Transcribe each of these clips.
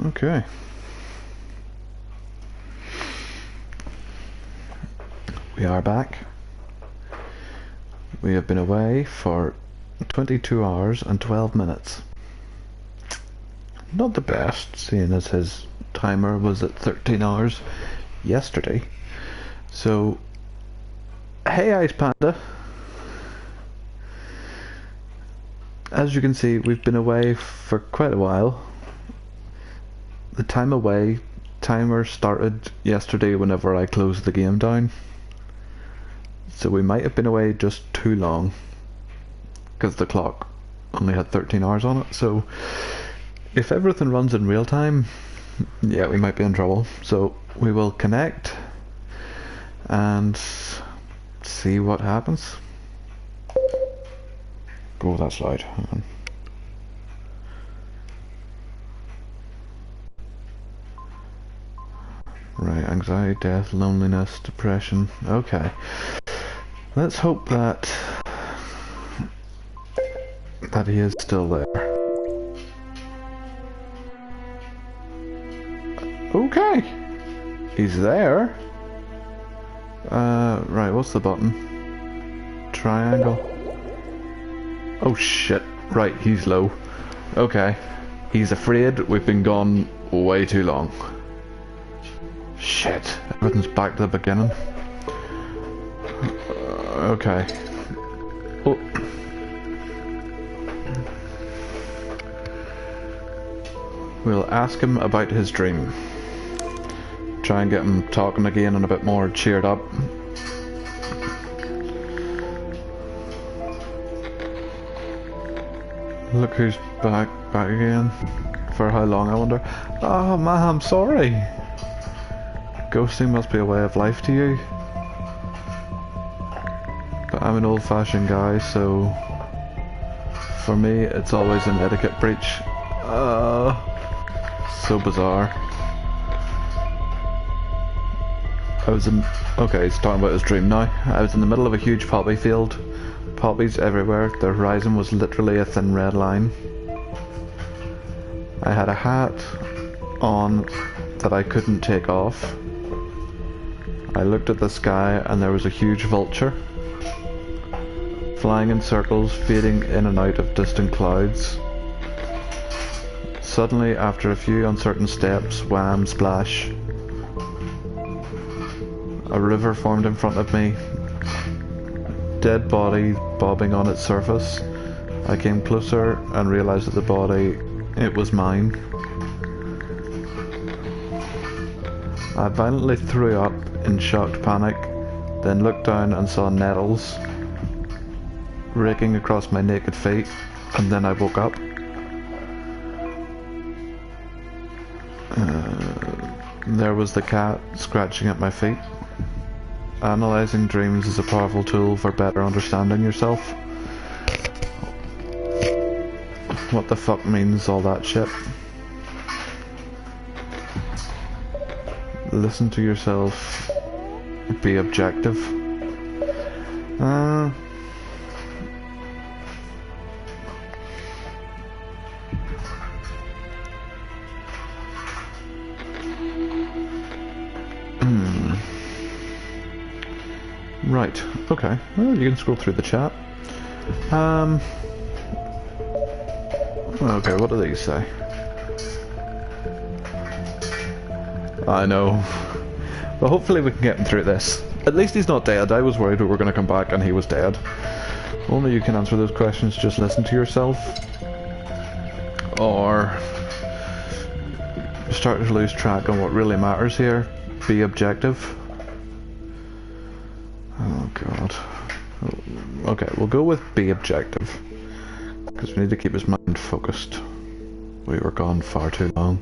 Okay. We are back. We have been away for 22 hours and 12 minutes. Not the best, seeing as his timer was at 13 hours yesterday. So, hey Ice Panda. As you can see, we've been away for quite a while. The time away timer started yesterday whenever I closed the game down. So we might have been away just too long, because the clock only had 13 hours on it. So if everything runs in real time, yeah, we might be in trouble. So we will connect and see what happens. Oh, that's loud. Hang on. Right, anxiety, death, loneliness, depression. Okay. Let's hope that he is still there. Okay. He's there. Right, what's the button? Triangle. Oh shit. Right, he's low. Okay. He's afraid we've been gone way too long. Shit. Everything's back to the beginning. Okay. Oh. We'll ask him about his dream. Try and get him talking again and a bit more cheered up. Look who's back again. For how long, I wonder? Oh man, I'm sorry. Ghosting must be a way of life to you. But I'm an old-fashioned guy, so for me it's always an etiquette breach. So bizarre. Okay, he's talking about his dream now. I was in the middle of a huge poppy field. Poppies everywhere. The horizon was literally a thin red line. I had a hat on that I couldn't take off. I looked at the sky and there was a huge vulture flying in circles, fading in and out of distant clouds. Suddenly, after a few uncertain steps, wham, splash, a river formed in front of me, dead body bobbing on its surface. I came closer and realized that the body, it was mine. I violently threw up in shocked panic, then looked down and saw nettles raking across my naked feet, and then I woke up. There was the cat scratching at my feet. Analyzing dreams is a powerful tool for better understanding yourself. What the fuck means all that shit? Listen to yourself. Be objective. Right, okay. Well, you can scroll through the chat. Okay, what do these say? I know. Well, hopefully we can get him through this. At least he's not dead. I was worried we were going to come back and he was dead. Only you can answer those questions. Just listen to yourself. Or start to lose track on what really matters here. Be objective. Oh god. Okay, we'll go with be objective. Because we need to keep his mind focused. We were gone far too long.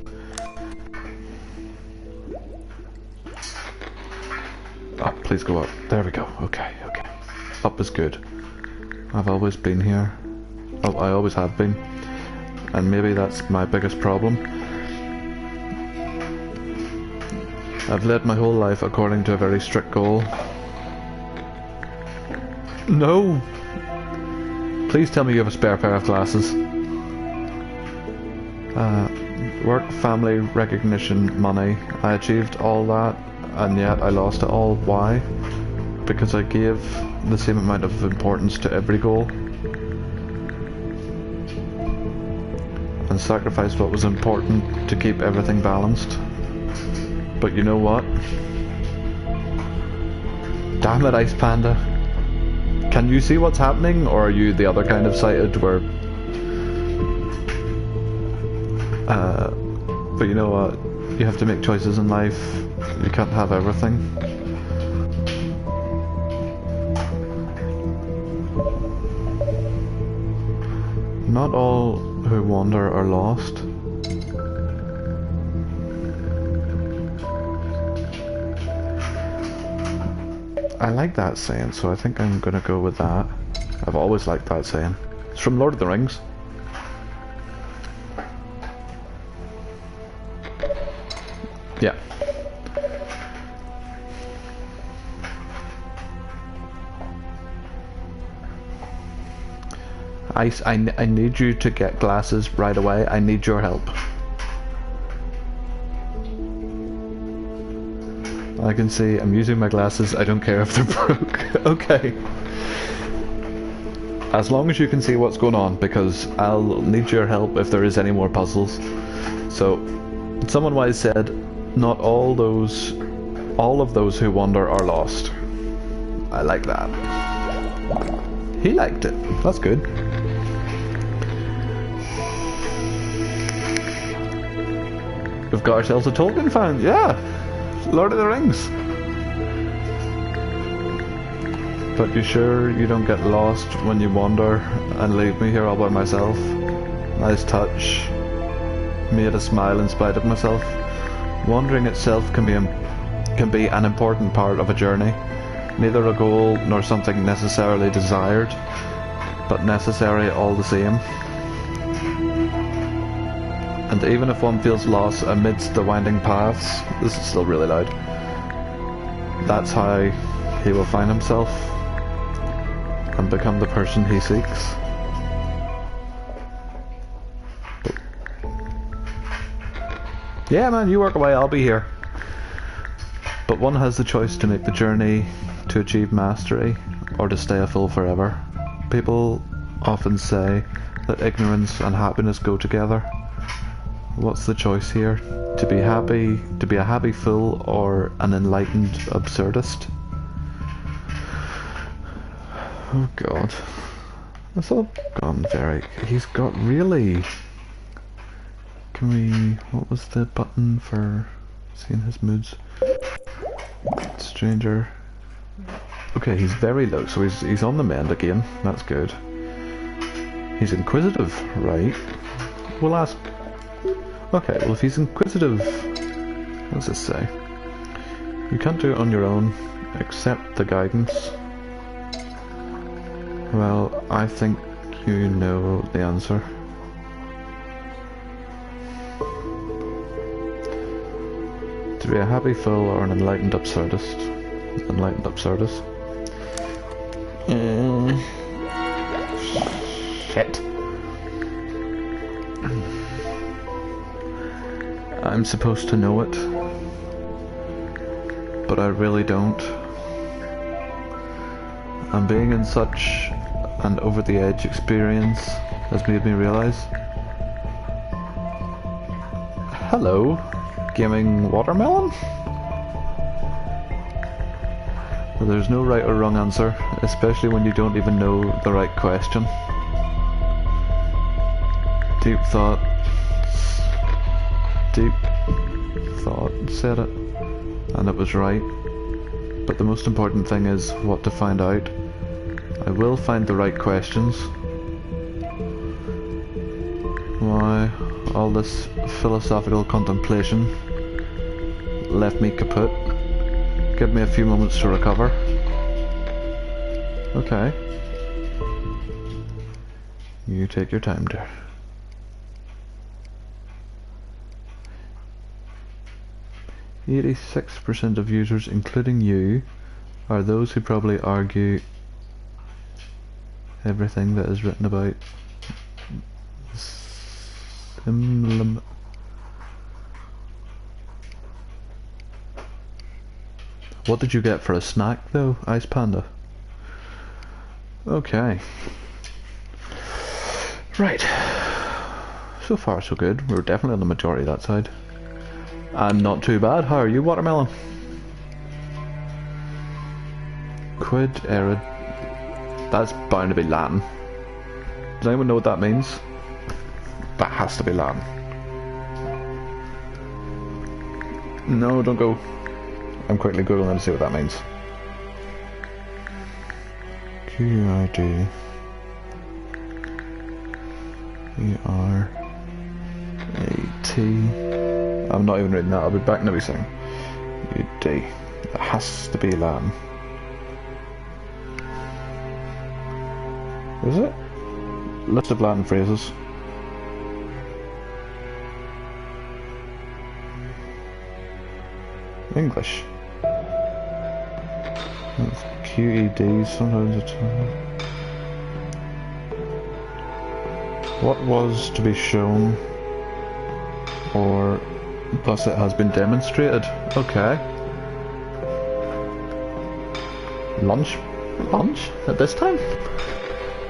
Up, please go up. There we go. Okay, okay. Up is good. I've always been here. Oh, I always have been. And maybe that's my biggest problem. I've led my whole life according to a very strict goal. No! Please tell me you have a spare pair of glasses. Work, family, recognition, money. I achieved all that, and yet I lost it all. Why? Because I gave the same amount of importance to every goal and sacrificed what was important to keep everything balanced. But you know what? Damn it, Ice Panda. Can you see what's happening, or are you the other kind of sighted where... but you know what? You have to make choices in life. You can't have everything. Not all who wander are lost. I like that saying, so I think I'm gonna go with that. I've always liked that saying. It's from Lord of the Rings. Yeah. Ice, I need you to get glasses right away. I need your help. I can see I'm using my glasses. I don't care if they're broke. Okay. As long as you can see what's going on, because I'll need your help if there is any more puzzles. So, someone wise said, not all of those who wander are lost. I like that. He liked it. That's good. We've got ourselves a Tolkien fan. Yeah. Lord of the Rings. But you sure you don't get lost when you wander and leave me here all by myself? Nice touch. Made a smile in spite of myself. Wandering itself can be an important part of a journey. Neither a goal nor something necessarily desired, but necessary all the same. And even if one feels lost amidst the winding paths, this is still really loud, that's how he will find himself and become the person he seeks. Yeah man, you work away, I'll be here. But one has the choice to make the journey to achieve mastery, or to stay a fool forever. People often say that ignorance and happiness go together. What's the choice here? To be a happy fool, or an enlightened absurdist? Oh god. That's all gone very... He's got really... Can we... What was the button for seeing his moods? Stranger. Okay, he's very low, so he's on the mend again. That's good. He's inquisitive, right? We'll ask... Okay, well if he's inquisitive... What does this say? You can't do it on your own. Accept the guidance. Well, I think you know the answer. To be a happy fool or an enlightened absurdist? Enlightened absurdist. Shit. I'm supposed to know it, but I really don't. And being in such an over-the-edge experience has made me realize... Hello, gaming watermelon? Well, there's no right or wrong answer, especially when you don't even know the right question. Deep thought said it, and it was right. But the most important thing is what to find out. I will find the right questions. Why, all this philosophical contemplation left me kaput. Give me a few moments to recover. Okay. You take your time, dear. 86% of users, including you, are those who probably argue everything that is written about What did you get for a snack though, Ice Panda? Okay. Right. So far so good. We're definitely on the majority of that side. And not too bad. How are you, Watermelon? Quid erid. That's bound to be Latin. Does anyone know what that means? That has to be Latin. No, don't go. I'm quickly googling to see what that means. QID ERAT. I'm not even reading that. I'll be back in a wee second. UD. It has to be Latin. Is it? List of Latin phrases. English. It's QED, sometimes it's... What was to be shown, or thus it has been demonstrated. Okay. Lunch? Lunch? At this time?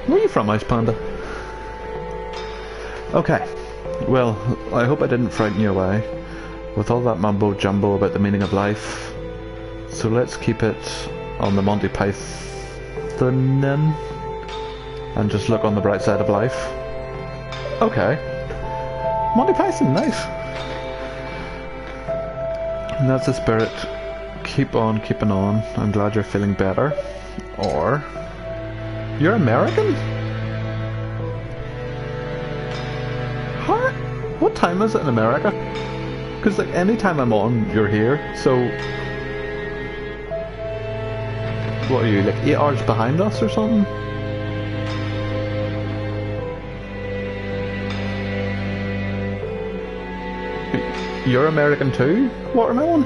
Where are you from, Ice Panda? Okay. Well, I hope I didn't frighten you away with all that mumbo jumbo about the meaning of life. So let's keep it on the Monty Python and just look on the bright side of life. Okay. Monty Python, nice. And that's the spirit. Keep on keeping on. I'm glad you're feeling better. Or... You're American? Huh? What time is it in America? Because like any time I'm on, you're here, so... What are you, like 8 hours behind us or something? You're American too, Watermelon?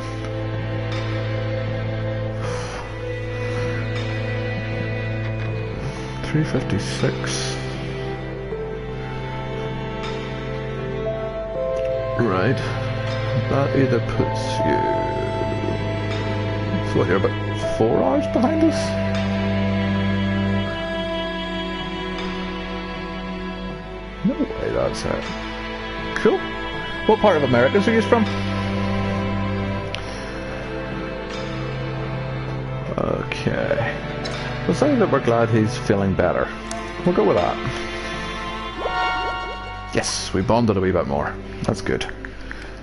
$3.56. Right. That either puts you... So what, you're about 4 hours behind us? No way that's it. Cool. What part of America are you from? Okay. We'll say that we're glad he's feeling better. We'll go with that. Yes, we bonded a wee bit more. That's good.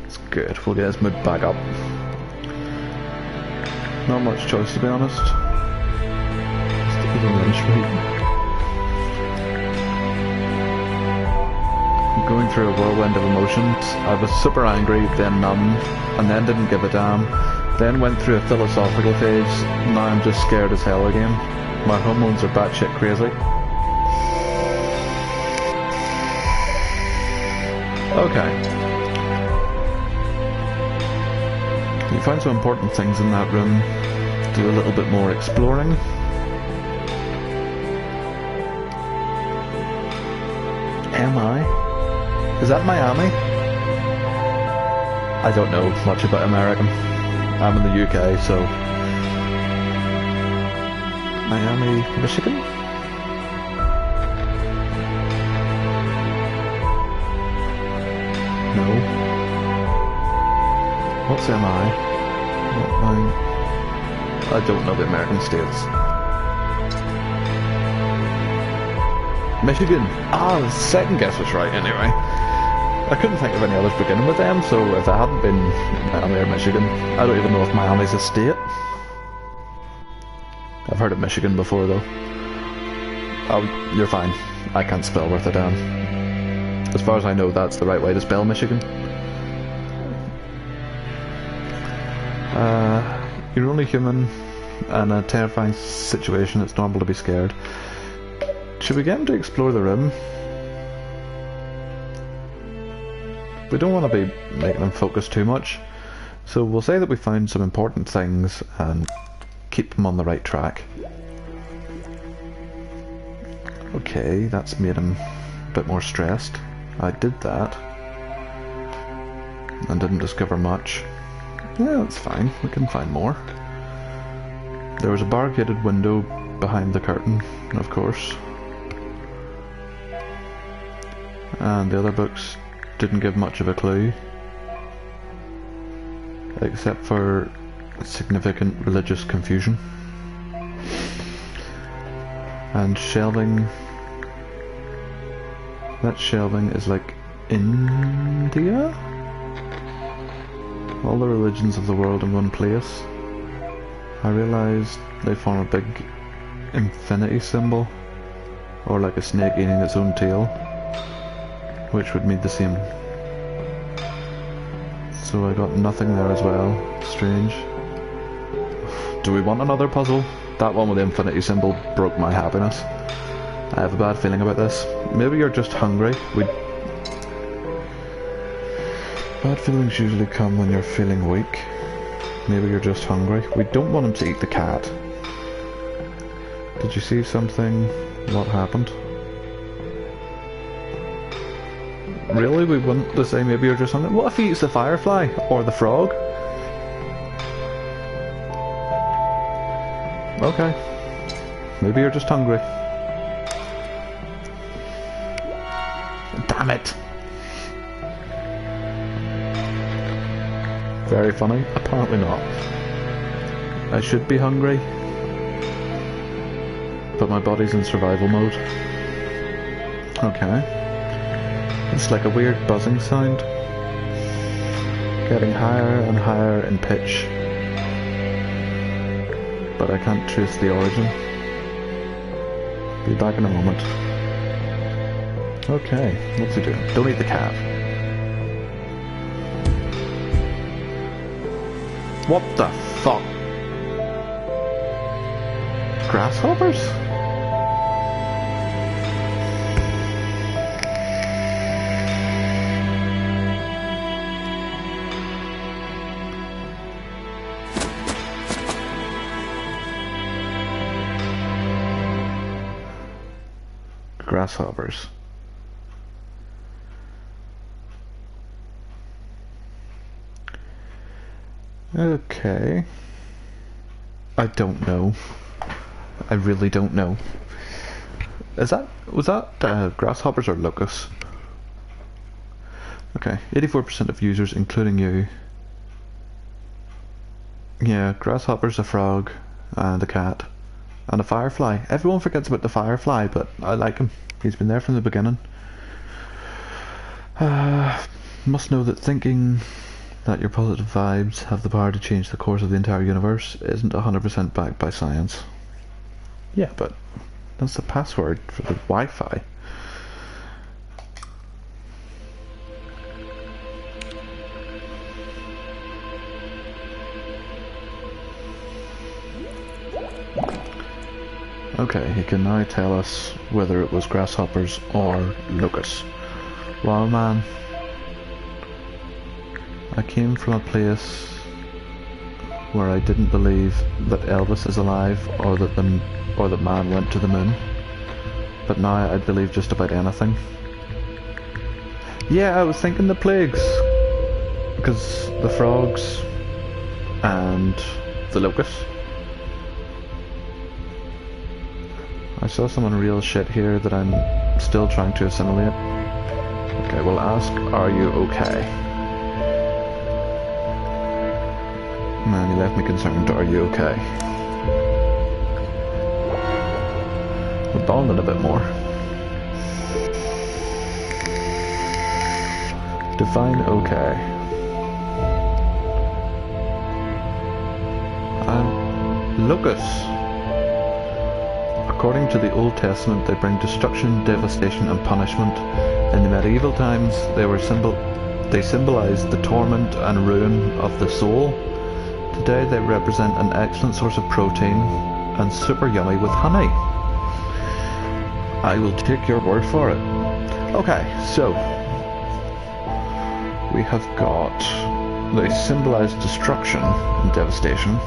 That's good. We'll get his mood back up. Not much choice, to be honest. Stick it on lunch meat. Going through a whirlwind of emotions. I was super angry, then numb, and then didn't give a damn. Then went through a philosophical phase. Now I'm just scared as hell again. My hormones are batshit crazy. Okay. You found some important things in that room. Do a little bit more exploring. Am I? Is that Miami? I don't know much about America. I'm in the UK, so... Miami, Michigan? No. What's MI? I don't know the American states. Michigan! Ah, the second guess was right anyway. I couldn't think of any others beginning with them, so if it hadn't been Miami or Michigan, I don't even know if Miami's a state. I've heard of Michigan before though. Oh, you're fine. I can't spell worth a damn. As far as I know, that's the right way to spell Michigan. You're only human, and a terrifying situation, it's normal to be scared. Should we get him to explore the room? We don't want to be making him focus too much, so we'll say that we found some important things and keep him on the right track. Okay, that's made him a bit more stressed. I did that. and didn't discover much. Yeah, that's fine. We can find more. There was a barricaded window behind the curtain, of course. And the other books didn't give much of a clue. Except for significant religious confusion. And shelving. That shelving is like India? All the religions of the world in one place. I realised they form a big infinity symbol, or like a snake eating its own tail, which would mean the same. So I got nothing there as well. Strange. Do we want another puzzle? That one with the infinity symbol broke my happiness. I have a bad feeling about this. Maybe you're just hungry. Bad feelings usually come when you're feeling weak. Maybe you're just hungry. We don't want him to eat the cat. Did you see something? What happened? Really? We want to say maybe you're just hungry? What if he eats the firefly? Or the frog? Okay. Maybe you're just hungry. Damn it! Very funny. Apparently not. I should be hungry, but my body's in survival mode. Okay. It's like a weird buzzing sound, getting higher and higher in pitch, but I can't trace the origin. Be back in a moment. Okay, what's he doing? Don't eat the cat. What the fuck? Grasshoppers? Grasshoppers. Okay. I don't know. I really don't know. Was that grasshoppers or locusts? Okay, 84% of users, including you. Yeah, grasshoppers, a frog, and a cat, and a firefly. Everyone forgets about the firefly, but I like him. He's been there from the beginning. Must know that thinking that your positive vibes have the power to change the course of the entire universe isn't 100% backed by science. Yeah, but that's the password for the Wi-Fi. Okay, he can now tell us whether it was grasshoppers or locusts. Wow, man. I came from a place where I didn't believe that Elvis is alive or that man went to the moon. But now I'd believe just about anything. Yeah, I was thinking the plagues. Because the frogs and the locusts. I saw some unreal shit here that I'm still trying to assimilate. Okay, we'll ask, are you okay? Man, you left me concerned. Are you okay? We're bonding a bit more. Define okay. Locusts. According to the Old Testament, they bring destruction, devastation, and punishment. In the medieval times, they symbolized the torment and ruin of the soul. Today they represent an excellent source of protein and super yummy with honey. I will take your word for it. Okay, so we have got, they symbolize destruction and devastation,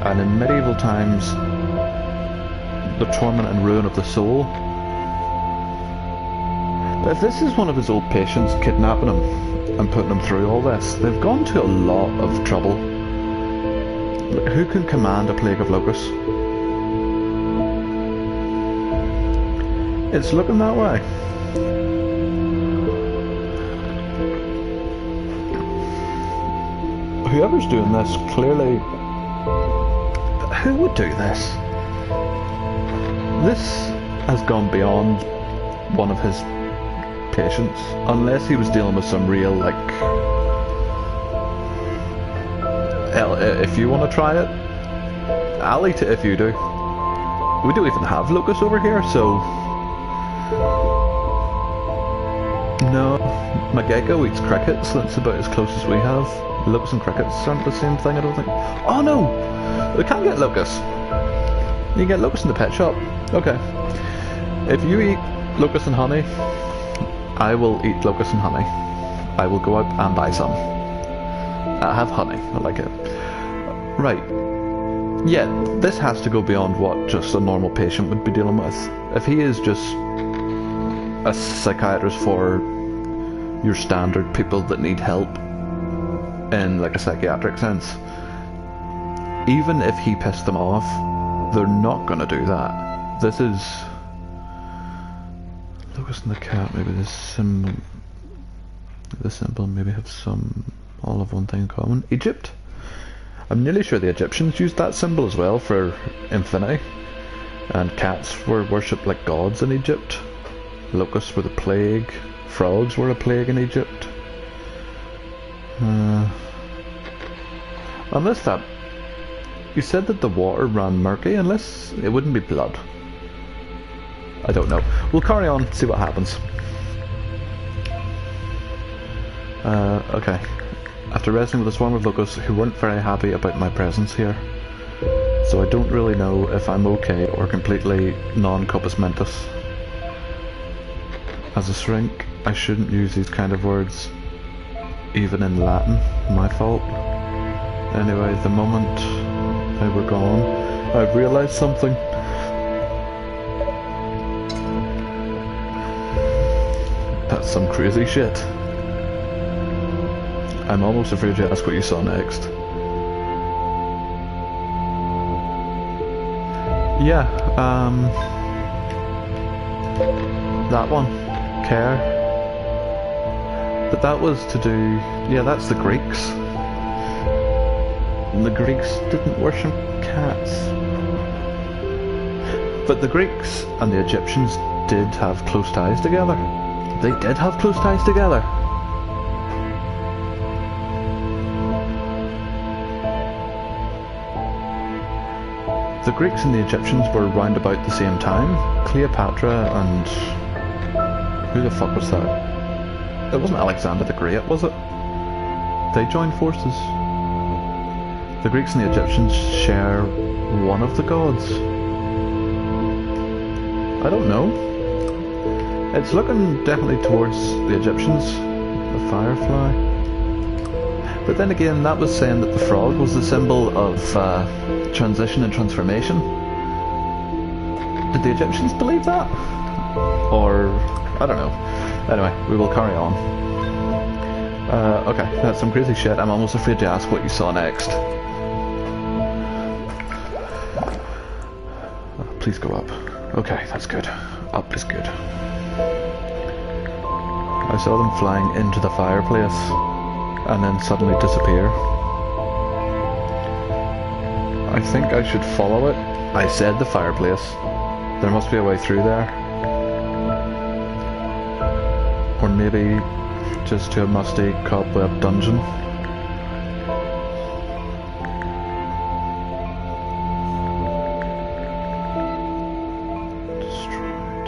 and in medieval times the torment and ruin of the soul. If this is one of his old patients kidnapping him and putting him through all this, they've gone to a lot of trouble. Who can command a plague of locusts? It's looking that way. Whoever's doing this, clearly... Who would do this? This has gone beyond one of his patients, unless he was dealing with some real, like... If you want to try it, I'll eat it if you do. We don't even have locusts over here, so... No, my gecko eats crickets, that's about as close as we have. Locusts and crickets aren't the same thing, I don't think. Oh no! We can get locusts! You can get locusts in the pet shop. Okay. If you eat locusts and honey, I will eat locusts and honey. I will go out and buy some. I have honey, I like it. Right. Yeah, this has to go beyond what just a normal patient would be dealing with. If he is just a psychiatrist for your standard people that need help in like a psychiatric sense, even if he pissed them off, they're not going to do that. This is... Locust and the cat, maybe this symbol maybe have all of one thing in common. Egypt? I'm nearly sure the Egyptians used that symbol as well for infinity. And cats were worshipped like gods in Egypt. Locusts were the plague. Frogs were a plague in Egypt. Unless that... You said that the water ran murky, unless it wouldn't be blood. I don't know. We'll carry on, see what happens. Okay. After wrestling with a swarm of locusts who weren't very happy about my presence here. So I don't really know if I'm okay or completely non-compos mentis. As a shrink, I shouldn't use these kind of words, even in Latin. My fault. Anyway, the moment they were gone, I've realised something. That's some crazy shit. I'm almost afraid to ask what you saw next. Yeah, that one. Care. But that was to do... Yeah, that's the Greeks. And the Greeks didn't worship cats. But the Greeks and the Egyptians did have close ties together. They did have close ties together. The Greeks and the Egyptians were round about the same time. Cleopatra and... Who the fuck was that? It wasn't Alexander the Great, was it? They joined forces. The Greeks and the Egyptians share one of the gods. I don't know. It's looking definitely towards the Egyptians. The firefly. But then again, that was saying that the frog was the symbol of transition and transformation. Did the Egyptians believe that? Or... I don't know. Anyway, we will carry on. Okay, that's some crazy shit. I'm almost afraid to ask what you saw next. Please go up. Okay, that's good. Up is good. I saw them flying into the fireplace and then suddenly disappear. I think I should follow it. I said the fireplace. There must be a way through there. Or maybe just to a musty cobweb dungeon. Destroyed.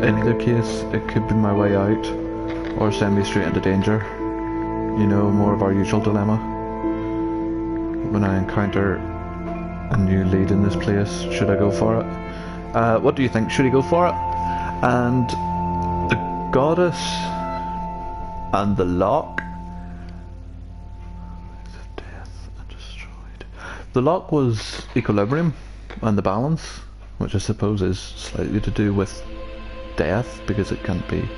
In either case, it could be my way out, or send me straight into danger. You know, more of our usual dilemma. When I encounter a new lead in this place, should I go for it? What do you think? Should I go for it? And... Goddess and the lock of death and destroyed. The lock was equilibrium and the balance, which I suppose is slightly to do with death because it can't be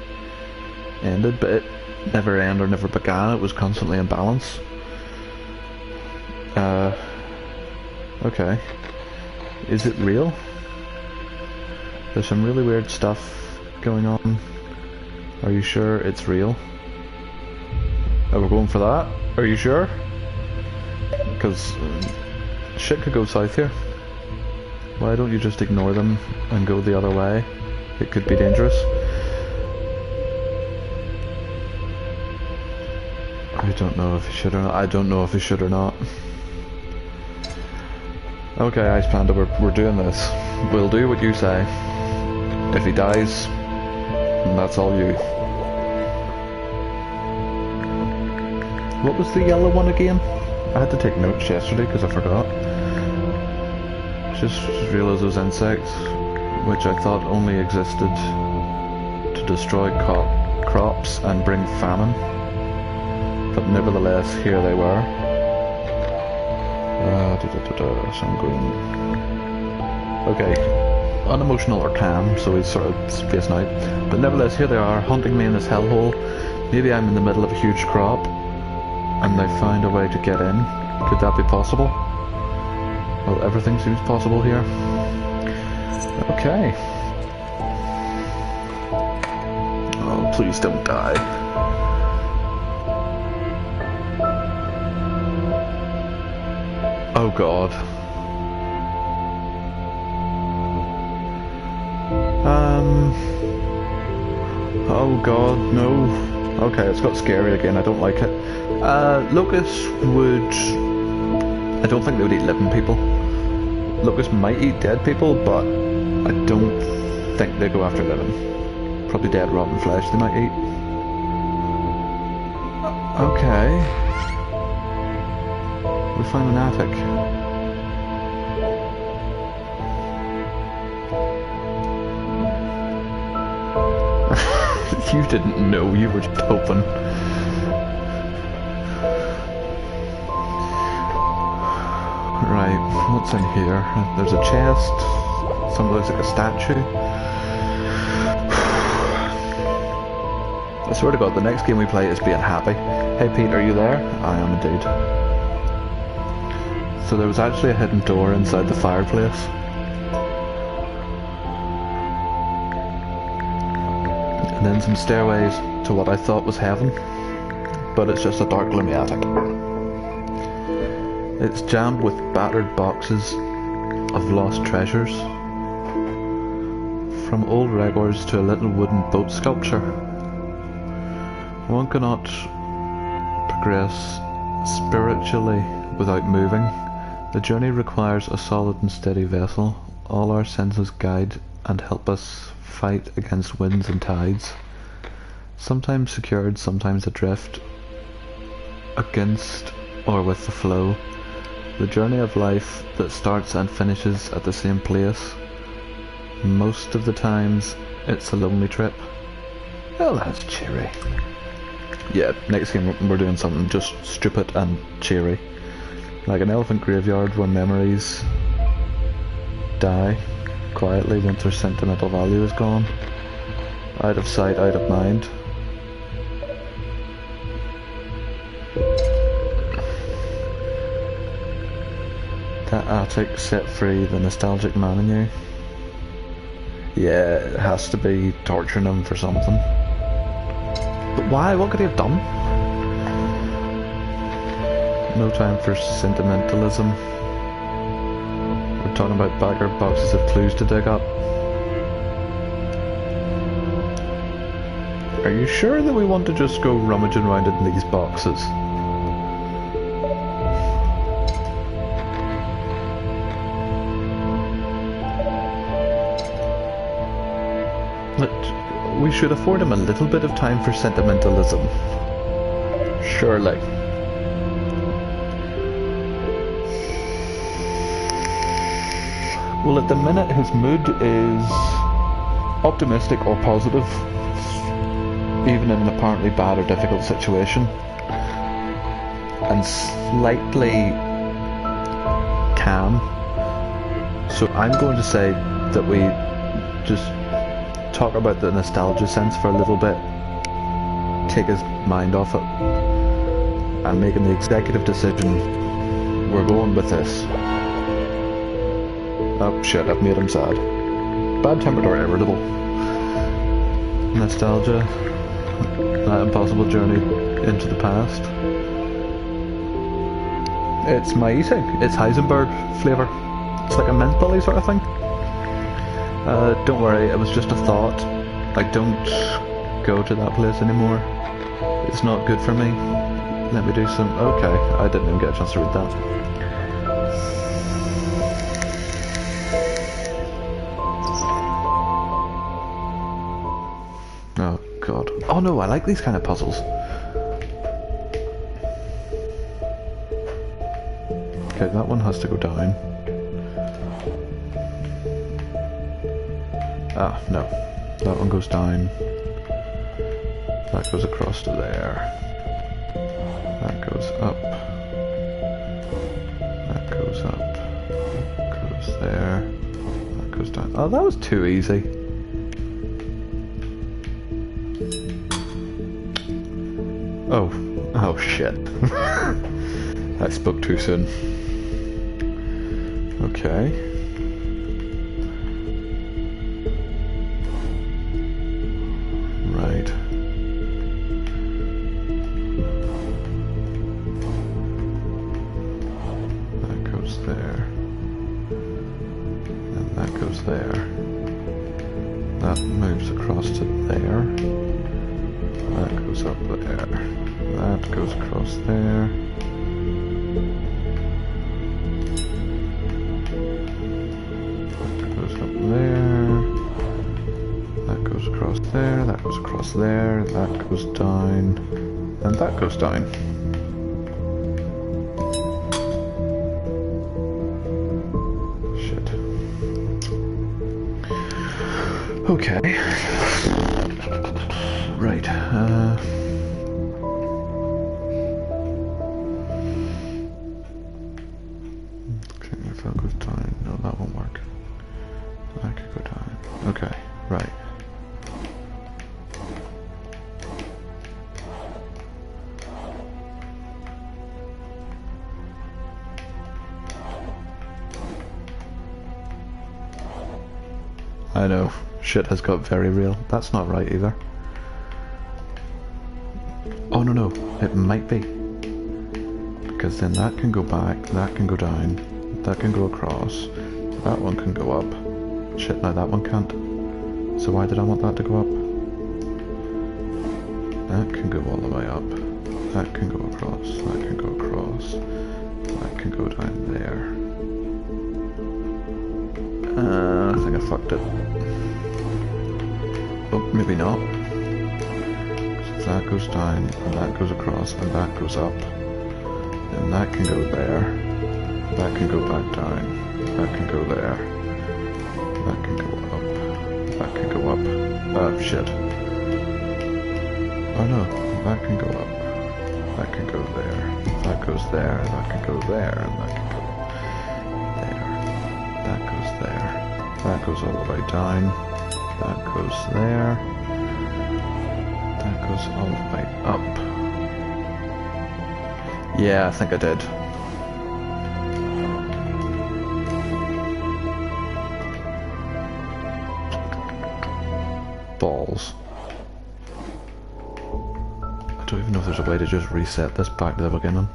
ended, but it never ended or never began. It was constantly in balance. Okay. Is it real? There's some really weird stuff going on. Are you sure it's real? Oh, we're going for that? Are you sure? Because shit could go south here. Why don't you just ignore them and go the other way? It could be dangerous. I don't know if he should or not. I don't know if he should or not. Okay, Ice Panda, we're doing this. We'll do what you say. If he dies, that's all you. What was the yellow one again? I had to take notes yesterday because I forgot. Just realised those insects, which I thought only existed to destroy crops and bring famine. But nevertheless, here they were. Some green. Okay, unemotional or calm, so he's sort of spacing out. But nevertheless, here they are, hunting me in this hellhole. Maybe I'm in the middle of a huge crop, and they found a way to get in. Could that be possible? Well, everything seems possible here. Okay. Oh, please don't die. Oh god. Oh god, no. Okay, it's got scary again, I don't like it. Locusts would... I don't think they would eat living people. Locusts might eat dead people, but I don't think they go after living. Probably dead, rotten flesh they might eat. Okay. We find an attic. You didn't know, you were just hoping. Right, what's in here? There's a chest. Something looks like a statue. I swear to God, the next game we play is being happy. Hey Pete, are you there? I am indeed. So there was actually a hidden door inside the fireplace. And then some stairways to what I thought was heaven. But it's just a dark, gloomy attic. It's jammed with battered boxes of lost treasures. From old records to a little wooden boat sculpture. One cannot progress spiritually without moving. The journey requires a solid and steady vessel. All our senses guide and help us fight against winds and tides. Sometimes secured, sometimes adrift. Against or with the flow. The journey of life that starts and finishes at the same place. Most of the times, it's a lonely trip. Well, that's cheery. Yeah, next game we're doing something just stupid and cheery. Like an elephant graveyard where memories die quietly once their sentimental value is gone. Out of sight, out of mind. That attic set free the nostalgic man in you. Yeah, it has to be torturing him for something. But why? What could he have done? No time for sentimentalism. We're talking about bagger boxes of clues to dig up. Are you sure that we want to just go rummaging around in these boxes? We should afford him a little bit of time for sentimentalism. Surely. Well, at the minute his mood is optimistic or positive, even in an apparently bad or difficult situation, and slightly calm. So I'm going to say that we just talk about the nostalgia sense for a little bit, take his mind off it, and making the executive decision, we're going with this. Oh shit, I've made him sad. Bad-tempered or irritable. Nostalgia. That impossible journey into the past. It's my eating. It's Heisenberg flavour. It's like a mint bully sort of thing. Don't worry, it was just a thought. I don't go to that place anymore. It's not good for me. Let me do some... Okay, I didn't even get a chance to read that. Oh god. Oh no, I like these kind of puzzles. Okay, that one has to go down. Ah, no. That one goes down. That goes across to there. That goes up. That goes up. Goes there. That goes down. Oh, that was too easy. Oh. Oh shit. I spoke too soon. Okay. Right. That goes there. And that goes there. That moves across to there. That goes up there. That goes across there. That goes up there. That goes across there. That goes across there. That goes down. And that goes down. Shit. Okay. Right. Okay, if that goes down, no, that won't work. That could go down. Okay, right. I know, shit has got very real. That's not right either. Oh no, it might be. Because then that can go back, that can go down, that can go across, that one can go up. Shit, now that one can't. So why did I want that to go up? That can go all the way up. That can go across, that can go across, that can go down there. I think I fucked it. Oh, maybe not. So that goes down, and that goes across, and that goes up. And that can go there. That can go back down. That can go there. That can go up. That can go up. Oh, shit. Oh no, that can go up. That can go there. That goes there. That can go there. And that can go there. That goes there. That goes all the way down. That goes there. That goes all the way up. Yeah, I think I did. Balls. I don't even know if there's a way to just reset this back to the beginning.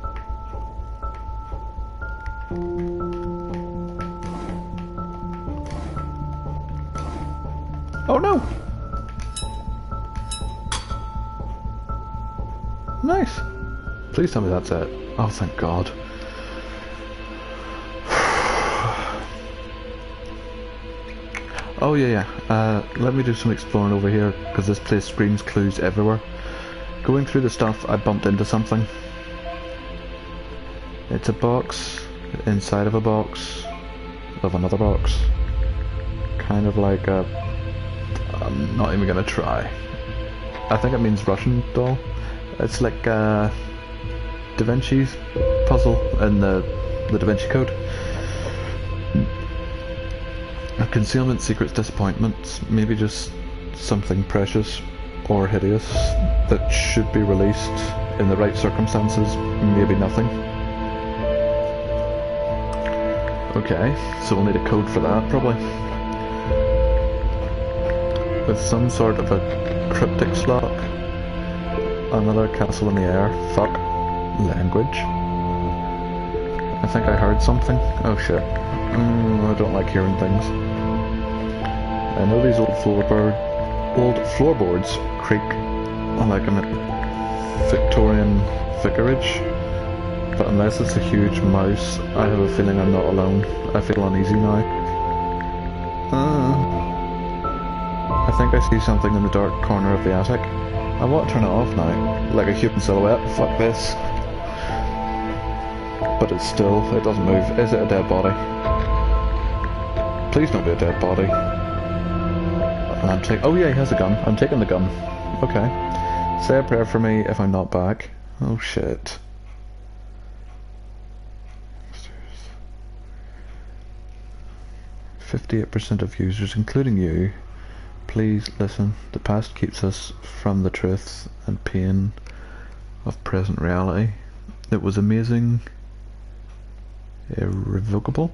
Oh no! Nice! Please tell me that's it. Oh, thank God. Oh yeah. Let me do some exploring over here, because this place screams clues everywhere. Going through the stuff, I bumped into something. It's a box inside of a box of another box. Kind of like a... I'm not even gonna try. I think it means Russian doll. It's like Da Vinci's puzzle in the Da Vinci Code. Concealment, secrets, disappointments. Maybe just something precious or hideous that should be released in the right circumstances, maybe nothing. Okay, so we'll need a code for that, probably. With some sort of a cryptic slot. Another castle in the air. Fuck. Language. I think I heard something. Oh shit. I don't like hearing things. I know these old floorboards creak like I'm at Victorian vicarage, but unless it's a huge mouse, I have a feeling I'm not alone. I feel uneasy now. I think I see something in the dark corner of the attic. I want to turn it off now, like a human silhouette. Fuck this. But it doesn't move. Is it a dead body? Please don't be a dead body. And I'm taking... Oh yeah, he has a gun. I'm taking the gun. Okay. Say a prayer for me if I'm not back. Oh shit. 58% of users, including you, please listen. The past keeps us from the truth and pain of present reality. It was amazing, irrevocable,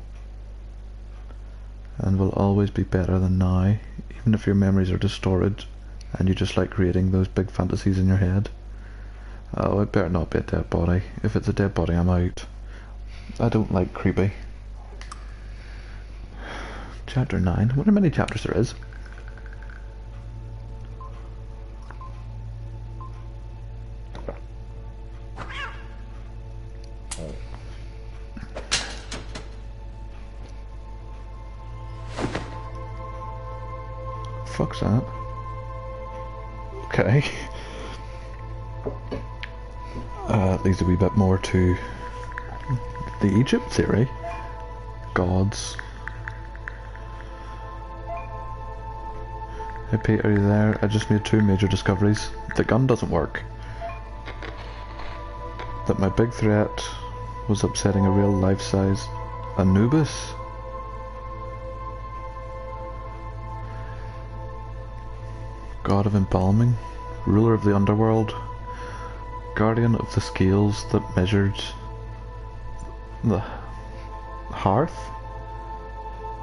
and will always be better than now, even if your memories are distorted and you just like creating those big fantasies in your head. Oh, it better not be a dead body. If it's a dead body, I'm out. I don't like creepy. Chapter 9. I wonder how many chapters there is. Fuck's that? Okay. Leads a wee bit more to the Egypt theory. Gods. Hey Pete, are you there? I just made 2 major discoveries. The gun doesn't work. That my big threat was upsetting a real life-size Anubis. God of embalming, ruler of the underworld, guardian of the scales that measured the hearth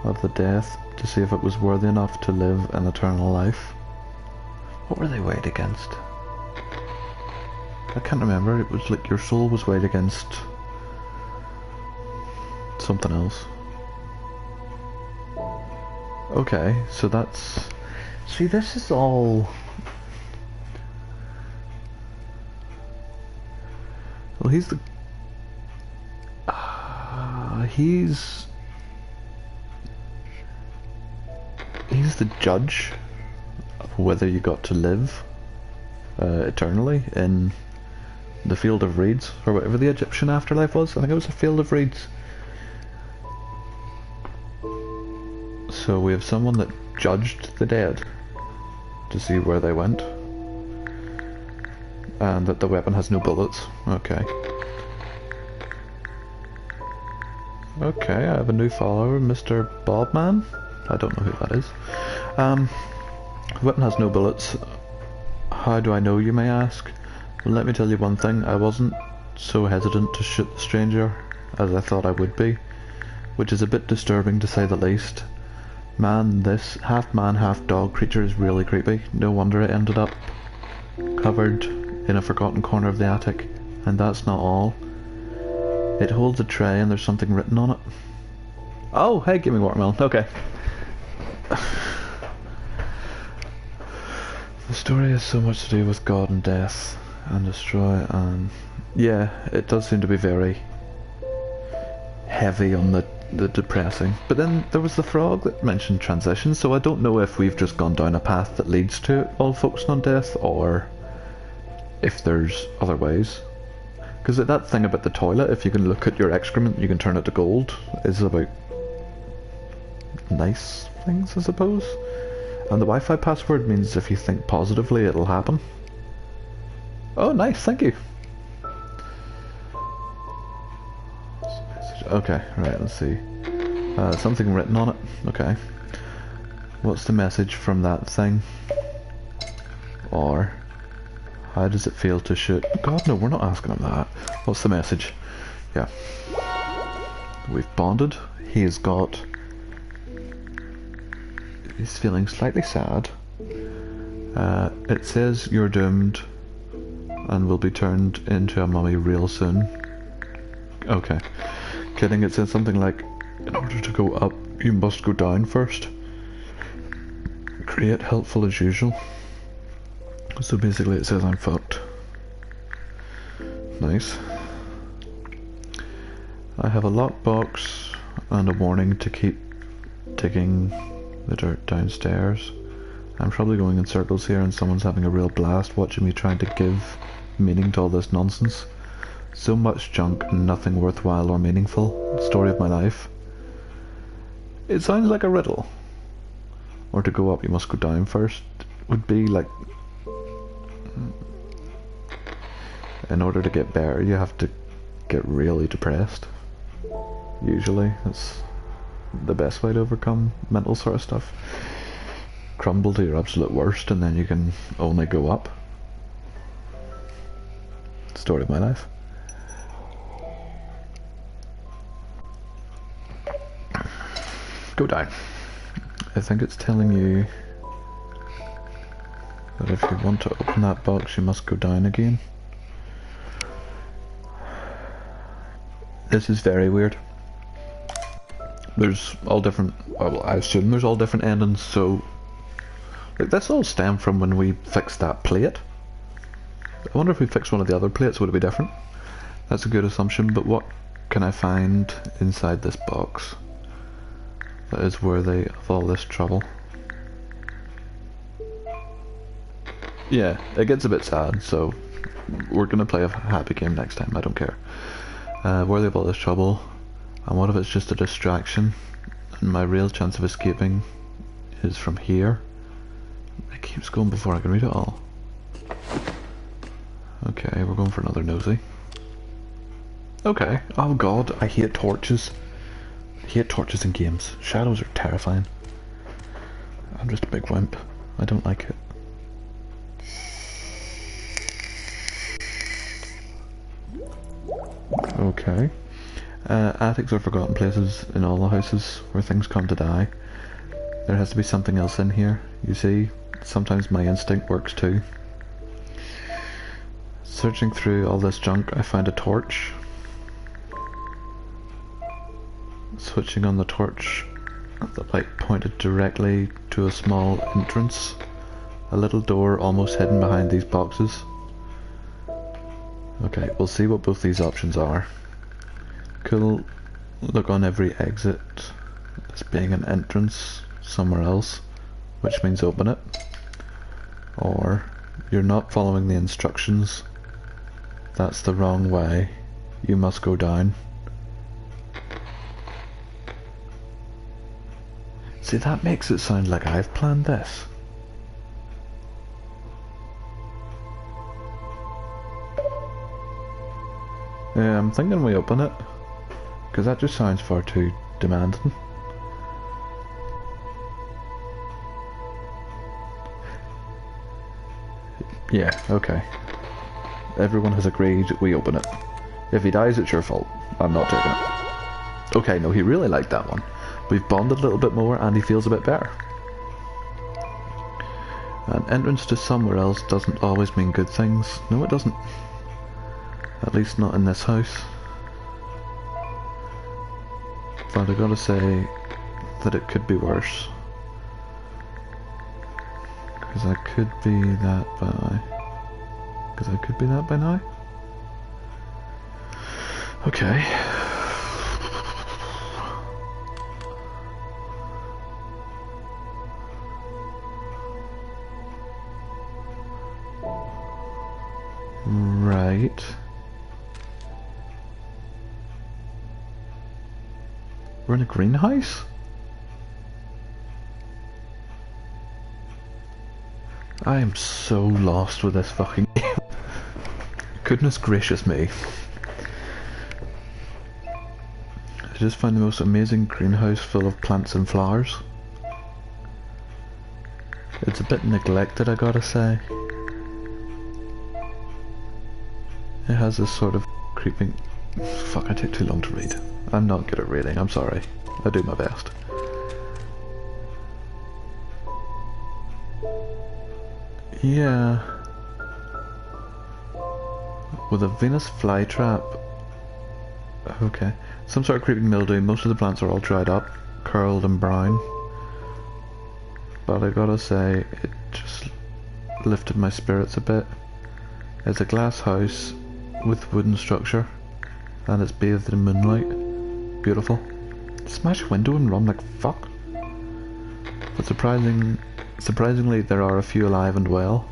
of the death to see if it was worthy enough to live an eternal life. What were they weighed against? I can't remember. It was like your soul was weighed against something else. Okay, so that's... See, this is all... Well, he's the... He's the judge of whether you got to live eternally in the field of reeds, or whatever the Egyptian afterlife was. I think it was a field of reeds. So we have someone that judged the dead to see where they went, and that the weapon has no bullets. Okay. Okay, I have a new follower, Mr. Bobman. I don't know who that is. The weapon has no bullets. How do I know, you may ask? Well, let me tell you one thing. I wasn't so hesitant to shoot the stranger as I thought I would be, which is a bit disturbing to say the least. Man, this half-man, half-dog creature is really creepy. No wonder it ended up covered in a forgotten corner of the attic. And that's not all. It holds a tray and there's something written on it. Oh, hey, give me watermelon. Okay. The story has so much to do with God and death and destroy, and yeah, it does seem to be very heavy on the depressing. But then there was the frog that mentioned transition, so I don't know if we've just gone down a path that leads to it all focusing on death, or if there's other ways. Because that thing about the toilet, if you can look at your excrement, you can turn it to gold, is about nice things, I suppose. And the Wi-Fi password means if you think positively, it'll happen. Oh, nice, thank you. Okay, right, let's see. Something written on it. Okay. What's the message from that thing? Or, how does it feel to shoot? God, no, we're not asking him that. What's the message? Yeah. We've bonded. He's feeling slightly sad. It says you're doomed and will be turned into a mummy real soon. Okay. Kidding, it says something like, in order to go up, you must go down first. Create helpful as usual. So basically it says I'm fucked. Nice. I have a lockbox and a warning to keep digging the dirt downstairs. I'm probably going in circles here and someone's having a real blast watching me trying to give meaning to all this nonsense. So much junk, nothing worthwhile or meaningful. Story of my life. It sounds like a riddle. Or to go up you must go down first would be like, in order to get better you have to get really depressed. Usually that's the best way to overcome mental sort of stuff. Crumble to your absolute worst and then you can only go up. Story of my life. Go down. I think it's telling you that if you want to open that box you must go down again. This is very weird. There's all different, well, I assume there's all different endings, so like this all stemmed from when we fixed that plate. I wonder if we fixed one of the other plates, would it be different? That's a good assumption, but what can I find inside this box that is worthy of all this trouble? Yeah, it gets a bit sad, so we're gonna play a happy game next time, I don't care. Worthy of all this trouble, and what if it's just a distraction, and my real chance of escaping is from here? It keeps going before I can read it all. Okay, we're going for another nosy. Okay, oh god, I hate torches. I hate torches in games. Shadows are terrifying. I'm just a big wimp. I don't like it. Okay. Attics are forgotten places in all the houses where things come to die. There has to be something else in here. You see, sometimes my instinct works too. Searching through all this junk, I find a torch. Switching on the torch, the light pointed directly to a small entrance. A little door almost hidden behind these boxes. Okay, we'll see what both these options are. Cool. Look on every exit as being an entrance somewhere else, which means open it. Or, you're not following the instructions. That's the wrong way. You must go down. See, that makes it sound like I've planned this. Yeah, I'm thinking we open it, because that just sounds far too demanding. Yeah, okay. Everyone has agreed we open it. If he dies, it's your fault. I'm not taking it. Okay, no, he really liked that one. We've bonded a little bit more and he feels a bit better. An entrance to somewhere else doesn't always mean good things. No, it doesn't. At least not in this house. But I gotta say that it could be worse. Because I could be that by... Because I could be that by now? Okay. Right. We're in a greenhouse? I am so lost with this fucking game. Goodness gracious me. I just found the most amazing greenhouse full of plants and flowers. It's a bit neglected, I gotta say. It has this sort of creeping... Fuck, I take too long to read. I'm not good at reading, I'm sorry. I do my best. Yeah. With a Venus flytrap. Okay. Some sort of creeping mildew. Most of the plants are all dried up, curled and brown. But I gotta say, it just lifted my spirits a bit. It's a glass house with wooden structure, and it's bathed in moonlight. Beautiful. Smash window and run like fuck. But surprisingly, there are a few alive and well.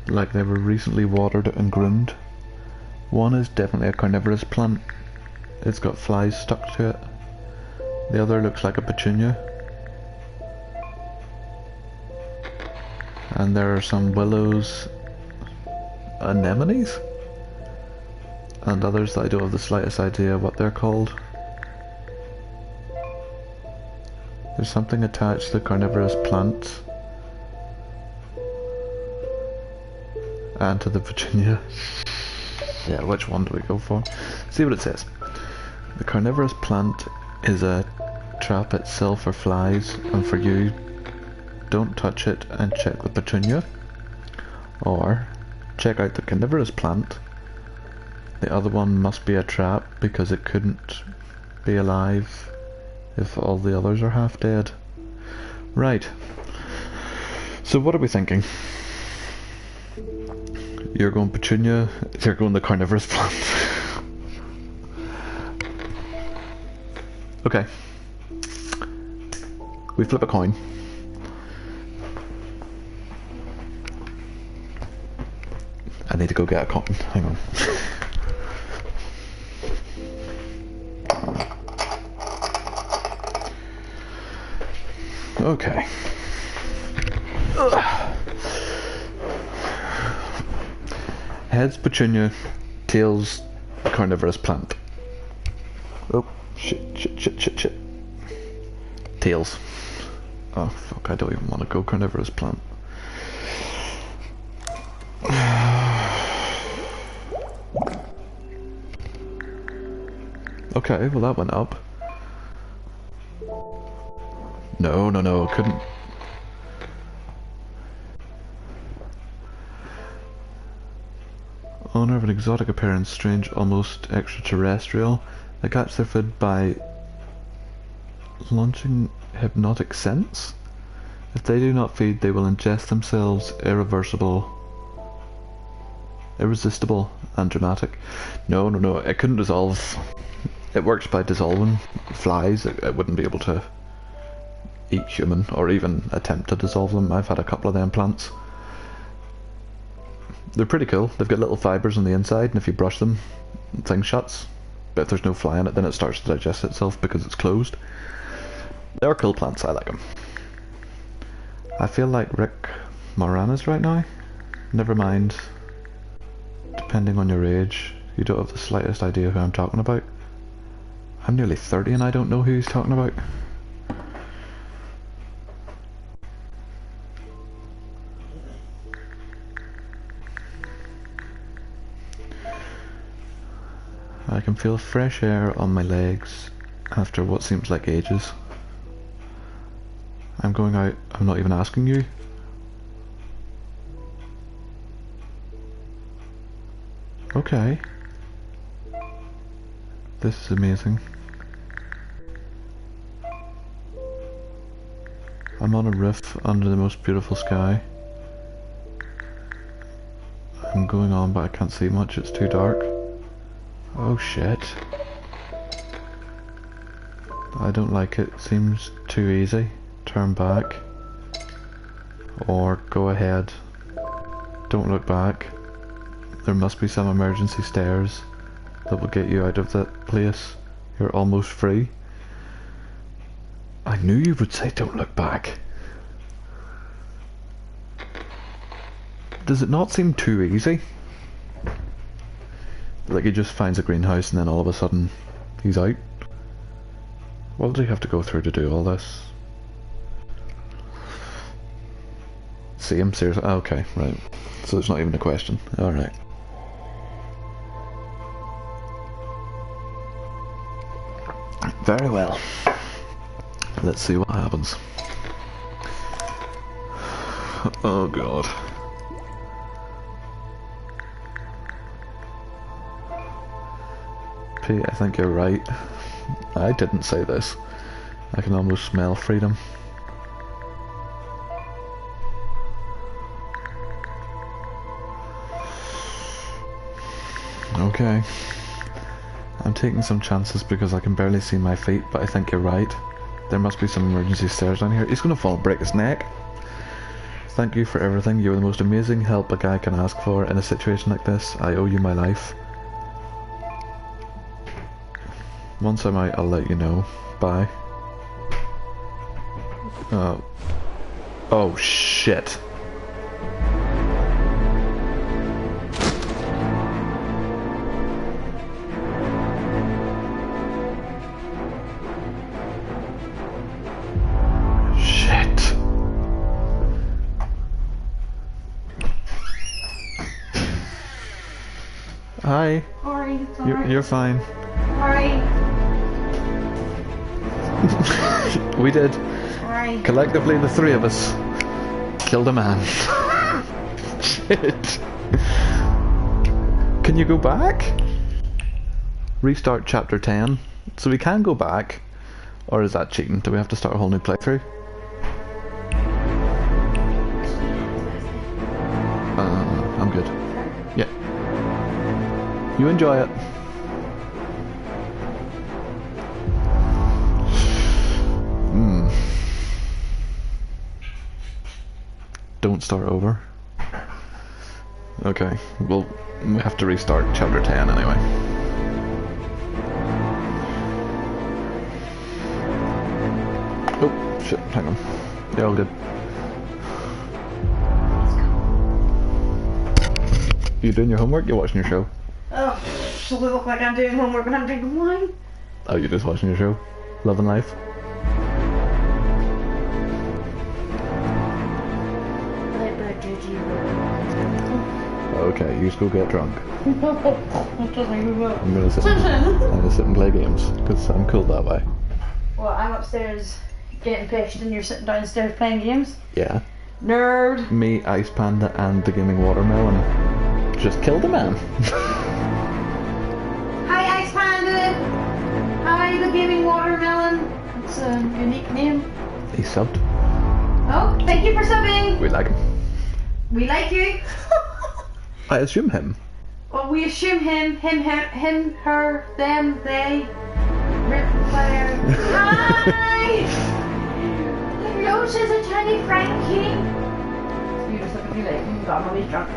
Like they were recently watered and groomed. One is definitely a carnivorous plant. It's got flies stuck to it. The other looks like a petunia. And there are some willows, anemones, and others that I don't have the slightest idea what they're called. There's something attached to the carnivorous plant and to the petunia. Yeah, which one do we go for? See what it says. The carnivorous plant is a trap itself for flies, and for you, don't touch it and check the petunia. Or, check out the carnivorous plant. The other one must be a trap because it couldn't be alive if all the others are half dead. Right. So what are we thinking? You're going petunia, you're going the carnivorous plant. Okay. We flip a coin. I need to go get a coin. Hang on. Okay. Ugh. Heads petunia, tails carnivorous plant. Oh, shit. Tails. Oh fuck, I don't even want to go carnivorous plant. Okay, well that went up. No, couldn't. Owner of an exotic appearance, strange, almost extraterrestrial. They catch their food by launching hypnotic scents. If they do not feed, they will ingest themselves. Irreversible, irresistible, and dramatic. No, it couldn't dissolve. It works by dissolving flies. It wouldn't be able to eat human, or even attempt to dissolve them. I've had a couple of them plants. They're pretty cool. They've got little fibres on the inside, and if you brush them, the thing shuts. But if there's no fly in it, then it starts to digest itself because it's closed. They're cool plants, I like them. I feel like Rick Moranis right now. Never mind. Depending on your age, you don't have the slightest idea who I'm talking about. I'm nearly 30 and I don't know who he's talking about. I can feel fresh air on my legs after what seems like ages. I'm going out, I'm not even asking you. Okay. This is amazing. I'm on a roof under the most beautiful sky. I'm going on but I can't see much, it's too dark. Oh shit. I don't like it, seems too easy. Turn back. Or go ahead. Don't look back. There must be some emergency stairs that will get you out of that place. You're almost free. I knew you would say don't look back. Does it not seem too easy? Like he just finds a greenhouse and then all of a sudden he's out. What did he have to go through to do all this? See him? Seriously? Okay, right. So it's not even a question. Alright. Very well. Let's see what happens. Oh god. Pete, I think you're right. I didn't say this. I can almost smell freedom. Okay. I'm taking some chances because I can barely see my feet, but I think you're right. There must be some emergency stairs down here. He's gonna fall and break his neck. Thank you for everything. You were the most amazing help a guy can ask for in a situation like this. I owe you my life. Once I'm out, I'll let you know. Bye. Oh shit. Shit. Hi. Sorry, You're fine. Sorry. We did. Sorry. Collectively, the three of us killed a man. Shit. Can you go back? Restart chapter 10. So we can go back. Or is that cheating? Do we have to start a whole new playthrough? I'm good. Yeah. You enjoy it. Don't start over. Okay, well, we have to restart chapter 10 anyway. Oh, shit, hang on. Yeah, all good. You doing your homework? You're watching your show? Oh, so we look like I'm doing homework and I'm drinking wine. Oh, you're just watching your show? Loving life? Okay, you just go get drunk. I'm gonna sit and play games, because I'm cool that way. Well, I'm upstairs getting pissed and you're sitting downstairs playing games? Yeah. Nerd. Me, Ice Panda, and the Gaming Watermelon just killed a man. Hi, Ice Panda. Hi, the Gaming Watermelon. That's a unique name. He subbed. Oh, thank you for subbing. We like him. We like you. I assume him. Well, we assume him, her, them, they, Rip Flair. Hi! Rose is a tiny Frankie. You just look at me like, God, mommy's drunk.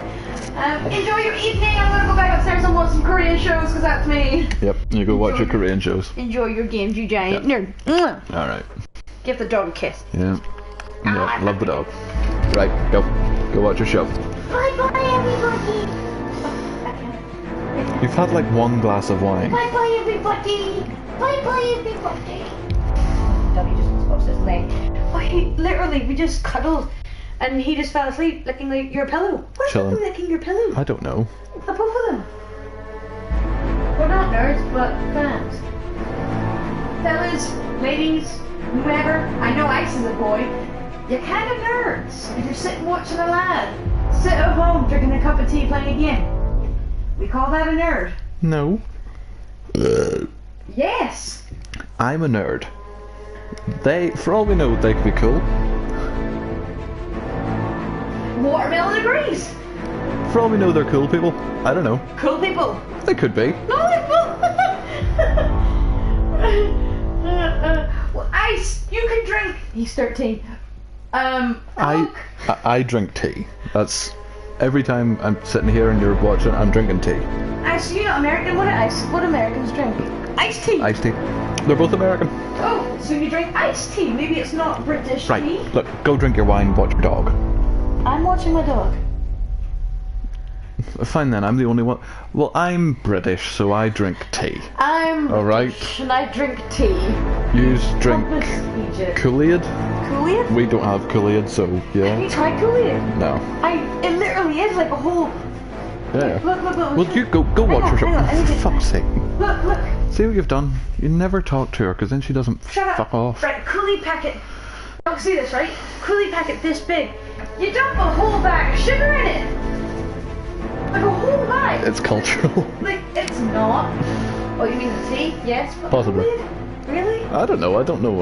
Enjoy your evening. I'm gonna go back upstairs and watch some Korean shows, because that's me. Yep, you go watch your Korean shows. Enjoy your games, you giant nerd. Alright. Give the dog a kiss. Yeah. Yeah, love the dog. Right, go. Go watch your show. Bye-bye, everybody. You've had like one glass of wine. Bye-bye, everybody. Bye-bye, everybody. Dougie just wants to watch this leg. Why, literally, we just cuddled. And he just fell asleep licking like your pillow. Where's Chilling. he licking your pillow? I don't know. The both of them. We're not nerds, but fans. Fellas, ladies, whoever. I know Ice is a boy. You're kind of nerds. If you're sitting watching a lad. Sit at home drinking a cup of tea playing a game. We call that a nerd. No. Yes. I'm a nerd. They, for all we know, they could be cool. Watermelon agrees. For all we know, they're cool people. I don't know. Cool people. They could be. No, they will. Well, Ice, you can drink. He's 13. I drink tea. That's every time I'm sitting here and you're watching, I'm drinking tea. Ice, you know American? What Americans drink? Iced tea. Iced tea. They're both American. Oh, so you drink iced tea? Maybe it's not British Right. tea. Look, go drink your wine. Watch your dog. I'm watching my dog. Fine then, I'm the only one. Well, I'm British, so I drink tea. I'm Alright. British and I drink tea. You drink Compass Egypt. Kool-Aid? Kool-Aid? We don't have Kool-Aid, so Have you yeah. tried Kool-Aid? No. It literally is like a whole... Yeah. Look. Well, you go watch her show. Hang on, For fuck's sake. Look. See what you've done? You never talk to her, because then she doesn't Shut up. fuck off. Right, Kool-Aid packet. Oh, see this, right? Kool-Aid packet this big. You dump a whole bag of sugar in it. Like a whole bag. It's cultural. Like, it's not. Oh, you mean the tea? Yes. But Possibly. Kool-Aid? Really? I don't know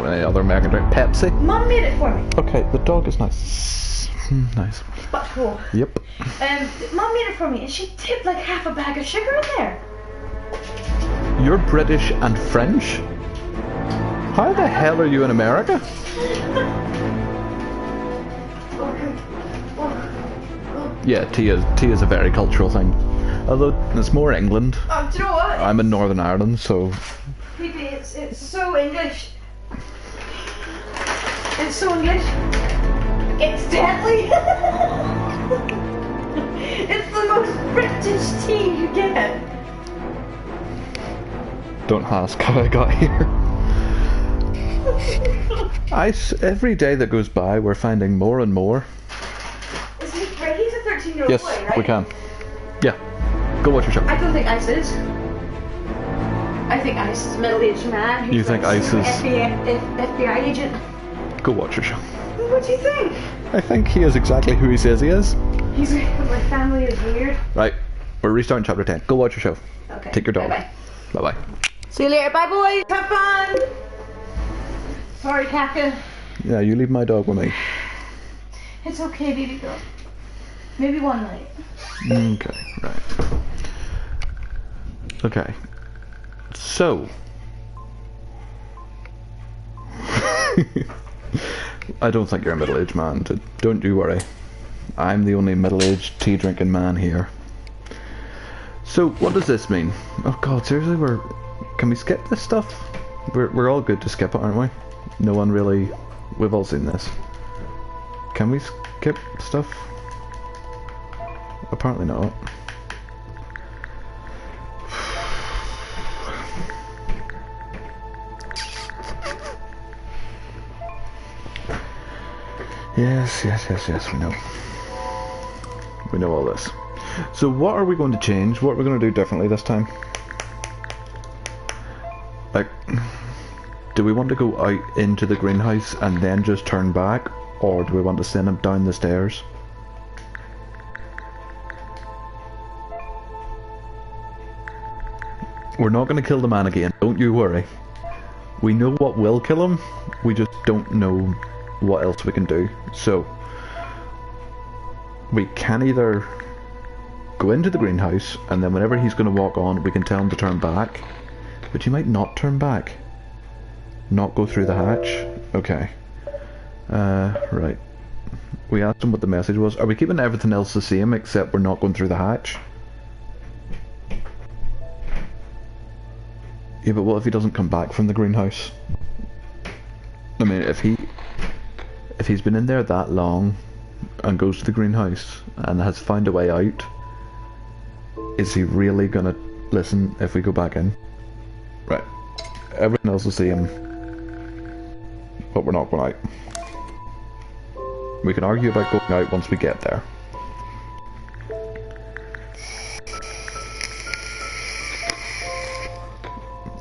any other American drink. Pepsi? Mum made it for me. Okay, the dog is nice. Nice. But cool. Yep. Mum made it for me and she tipped like half a bag of sugar in there. You're British and French? How the hell are you in America? Yeah, tea is a very cultural thing. Although it's more England. Do you know what? I'm in Northern Ireland, so Maybe it's so English. It's so English. It's deadly. It's the most British tea you get. don't ask how I got here. Every day that goes by, we're finding more and more. Is he right? He's a 13-year-old Yes, boy, right? we can. Yeah, go watch your show. I don't think Ice is. I think Ice is a middle-aged man. Who's You think like Ice is- FBI agent? Go watch your show. What do you think? I think he is exactly who he says he is. He's my family is weird. Right, we're restarting chapter 10. Go watch your show. Okay. Take your dog. Bye-bye. Bye-bye. See you later. Bye, boys. Have fun. Sorry, Kaka. Yeah, you leave my dog with me. It's okay, baby girl. Maybe one night. Okay, right. Okay. So. I don't think you're a middle-aged man. Don't you worry. I'm the only middle-aged tea-drinking man here. So, what does this mean? Oh god, seriously, can we skip this stuff? We're all good to skip it, aren't we? No one really... We've all seen this. Can we skip stuff? Apparently not. Yes, we know. We know all this. So what are we going to change? What are we going to do differently this time? Like, do we want to go out into the greenhouse and then just turn back? Or do we want to send him down the stairs? We're not going to kill the man again, don't you worry. We know what will kill him, we just don't know what else we can do. So, we can either go into the greenhouse, and then whenever he's going to walk on, we can tell him to turn back. But he might not turn back. Not go through the hatch. Okay. Right. We asked him what the message was. Are we keeping everything else the same, except we're not going through the hatch? Yeah, but what if he doesn't come back from the greenhouse? I mean, if he's been in there that long and goes to the greenhouse and has found a way out, is he really gonna listen if we go back in? Right. Everything else will see him, but we're not going out. We can argue about going out once we get there.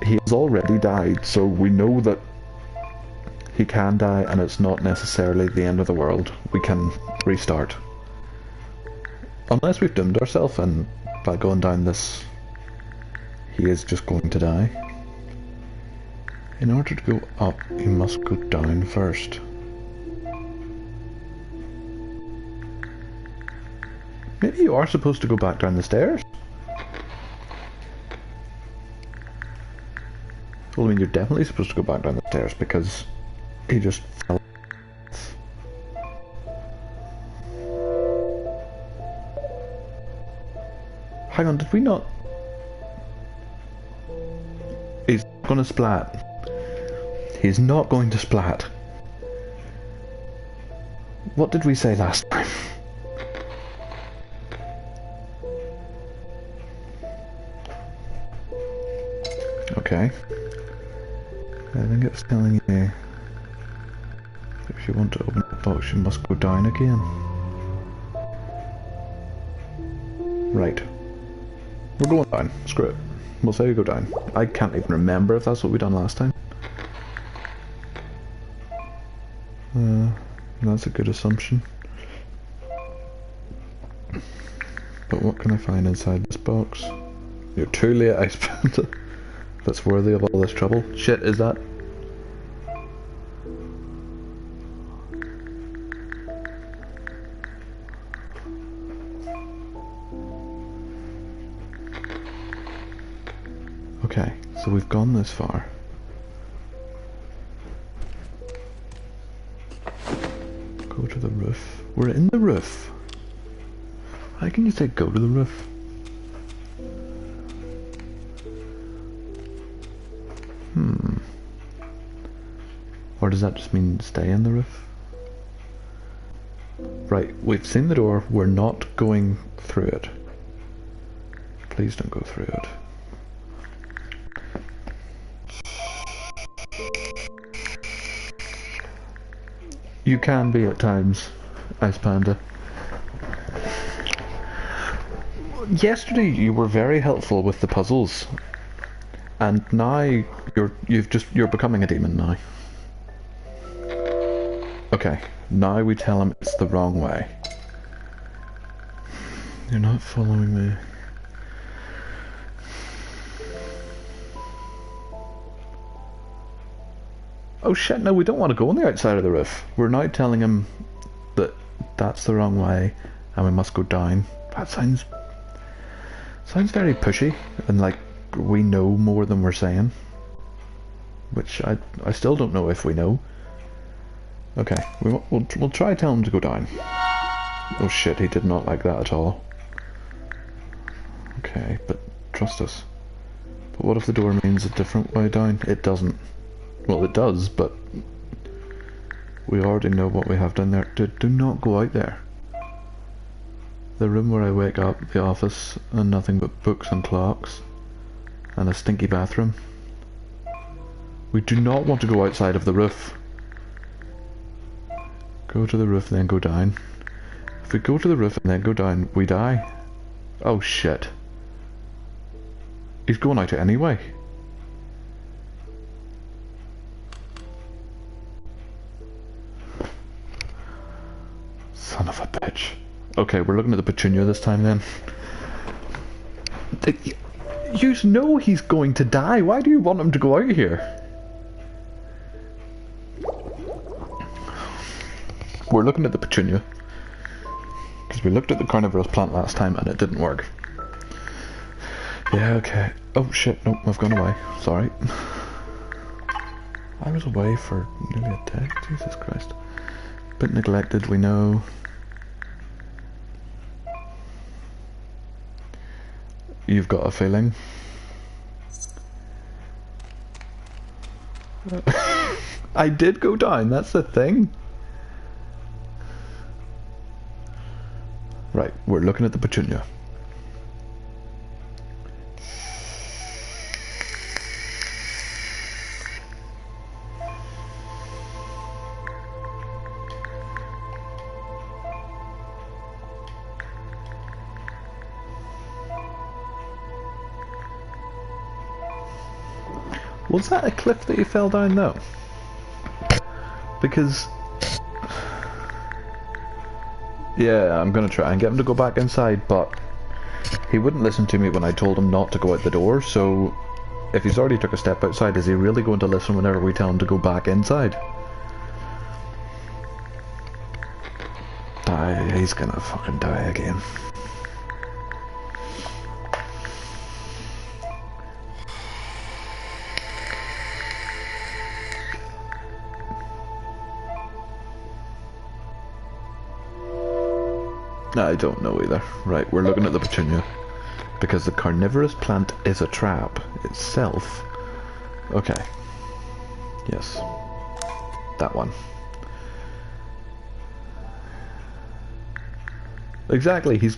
He has already died, so we know that he can die and it's not necessarily the end of the world. We can restart. Unless we've doomed ourselves and by going down this, he is just going to die. In order to go up, you must go down first. Maybe you are supposed to go back down the stairs. Well, I mean, you're definitely supposed to go back down the stairs because he just fell. Hang on, did we not? He's gonna splat. He's not going to splat. What did we say last time? Okay. I think it's telling you if you want to open the box you must go down again. Right. We're going down. Screw it. We'll say we go down. I can't even remember if that's what we done last time. That's a good assumption. But what can I find inside this box? You're too late, I spent it. That's worthy of all this trouble. Shit, is that? Okay, so we've gone this far. Go to the roof. We're in the roof. How can you say go to the roof? Or does that just mean stay in the roof? Right, we've seen the door. We're not going through it. Please don't go through it. You can be at times, Ice Panda. Yesterday you were very helpful with the puzzles, and now you're becoming a demon now. Okay, now we tell him it's the wrong way. You're not following me. Oh shit, no, we don't want to go on the outside of the roof. We're now telling him that that's the wrong way and we must go down. That sounds very pushy and like we know more than we're saying. Which I still don't know if we know. Okay, we'll try telling him to go down. Oh shit, he did not like that at all. Okay, but trust us. But what if the door means a different way down? It doesn't. Well, it does, but we already know what we have down there. Do not go out there. The room where I wake up, the office, and nothing but books and clocks, and a stinky bathroom. We do not want to go outside of the roof. Go to the roof, then go down. If we go to the roof and then go down, we die. Oh shit. He's going out anyway. Son of a bitch. Okay, we're looking at the petunia this time then. You know he's going to die. Why do you want him to go out here? We're looking at the petunia. Because we looked at the carnivorous plant last time and it didn't work. Yeah, okay. Oh shit, nope, I've gone away. Sorry. I was away for nearly a day. Jesus Christ. Bit neglected, we know. You've got a feeling. I did go down, that's the thing. Right, we're looking at the petunia. Was that a cliff that you fell down though? Because... yeah, I'm gonna try and get him to go back inside, but he wouldn't listen to me when I told him not to go out the door, so if he's already took a step outside, is he really going to listen whenever we tell him to go back inside? He's gonna fucking die again. I don't know either. Right, we're looking at the petunia. Because the carnivorous plant is a trap itself. Okay. Yes. That one. Exactly, he's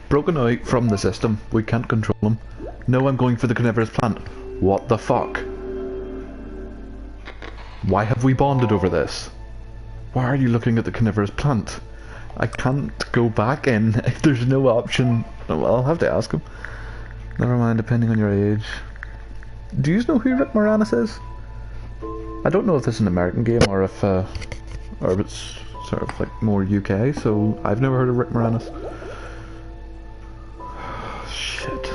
broken out from the system. We can't control him. No, I'm going for the carnivorous plant. What the fuck? Why have we bonded over this? Why are you looking at the carnivorous plant? I can't go back in. There's no option. Well, I'll have to ask him. Never mind, depending on your age. Do you know who Rick Moranis is? I don't know if this is an American game or if it's sort of like more UK, so I've never heard of Rick Moranis. Shit.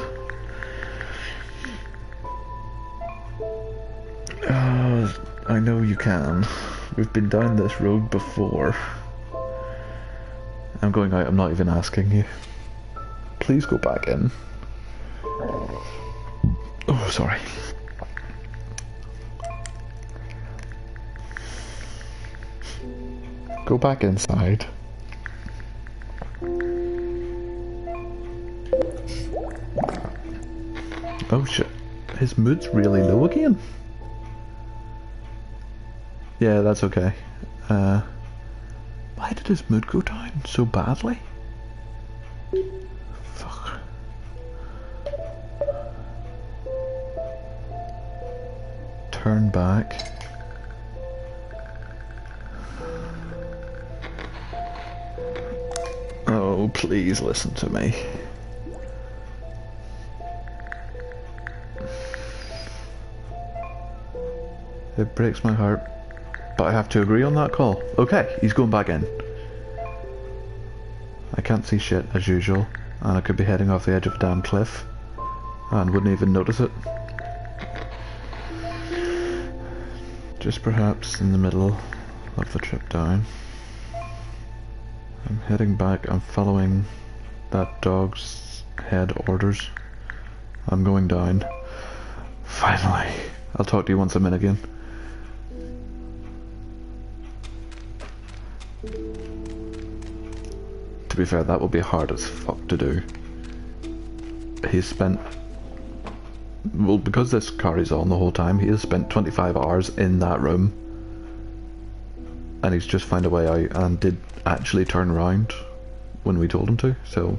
I know you can. We've been down this road before. I'm going out, I'm not even asking you. Please go back in. Oh, sorry. Go back inside. Oh shit. His mood's really low again. Yeah, that's okay. Why did his mood go down so badly? Fuck. Turn back. Oh, please listen to me. It breaks my heart, but I have to agree on that call. Okay, he's going back in. I can't see shit as usual, and I could be heading off the edge of a damn cliff and wouldn't even notice it. Just perhaps in the middle of the trip down. I'm heading back. I'm following that dog's head orders. I'm going down. Finally. I'll talk to you once I'm in again. To be fair, that will be hard as fuck to do. He's spent... Well, because this car is on the whole time, he has spent 25 hours in that room. And he's just found a way out and did actually turn around when we told him to, so...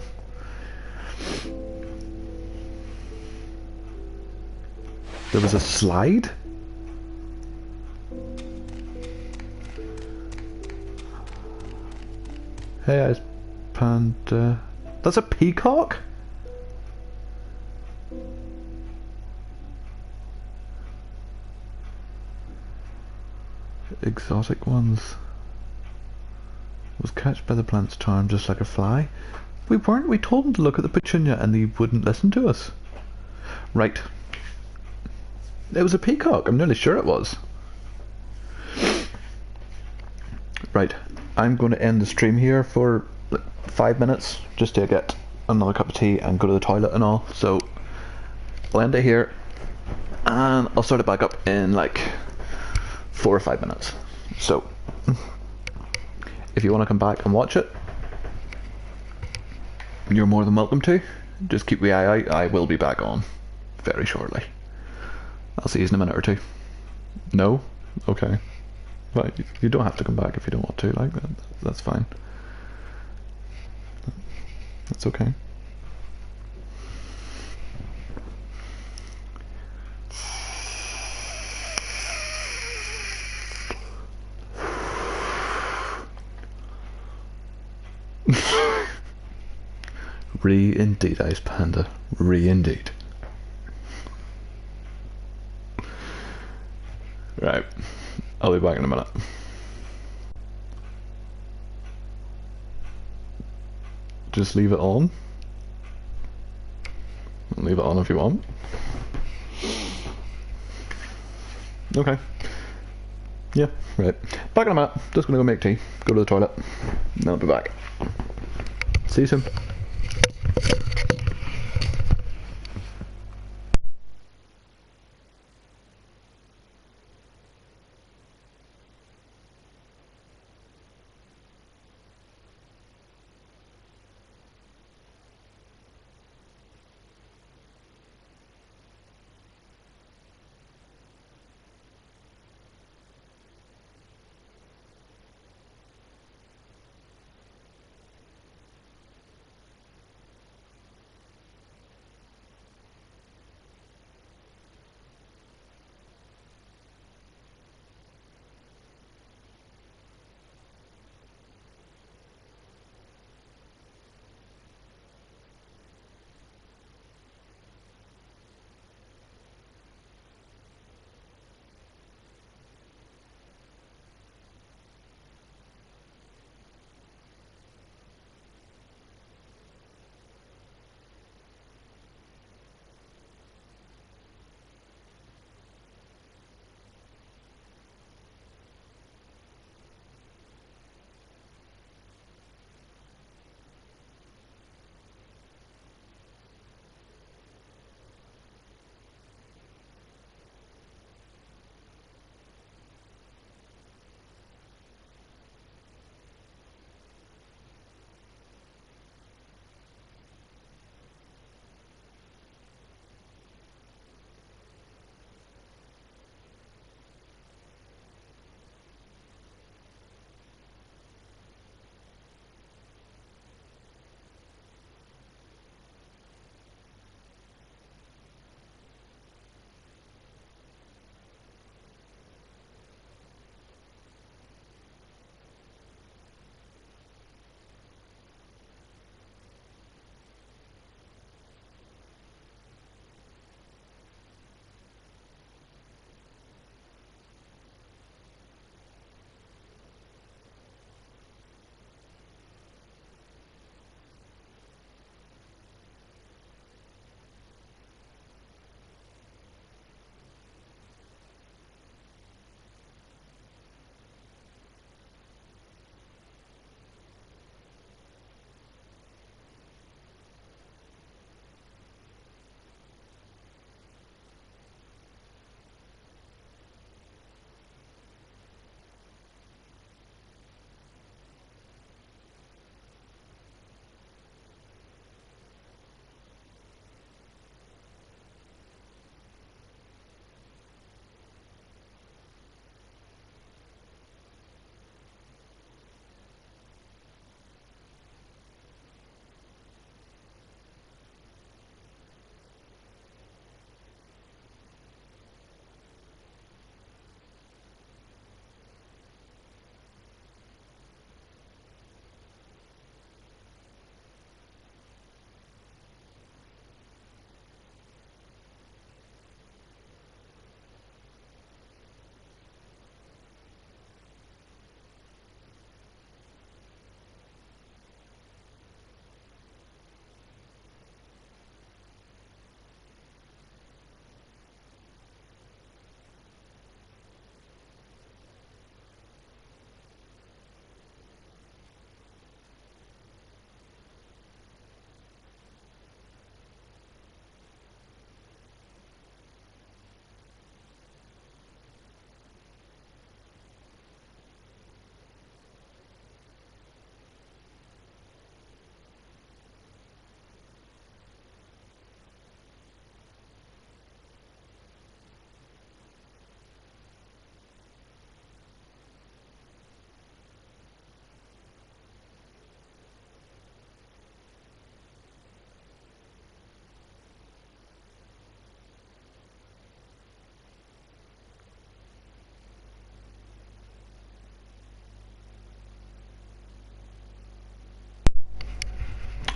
There was a slide? Hey, Ice Panda... That's a peacock? Exotic ones. Was catched by the plant's charm just like a fly. We weren't. We told him to look at the petunia and he wouldn't listen to us. Right. It was a peacock. I'm nearly sure it was. Right. I'm going to end the stream here for like 5 minutes just to get another cup of tea and go to the toilet and all. So I'll end it here and I'll start it back up in like 4 or 5 minutes. So if you want to come back and watch it, you're more than welcome to. Just keep the eye out. I will be back on very shortly. I'll see you in a minute or two. No? Okay. Well, you don't have to come back if you don't want to. Like that. That's fine. That's okay. Re-indeed, Ice Panda. Re-indeed. Right. I'll be back in a minute. Just leave it on. Leave it on if you want. Okay. Yeah, right. Back in a minute. Just gonna go make tea. Go to the toilet. Then I'll be back. See you soon.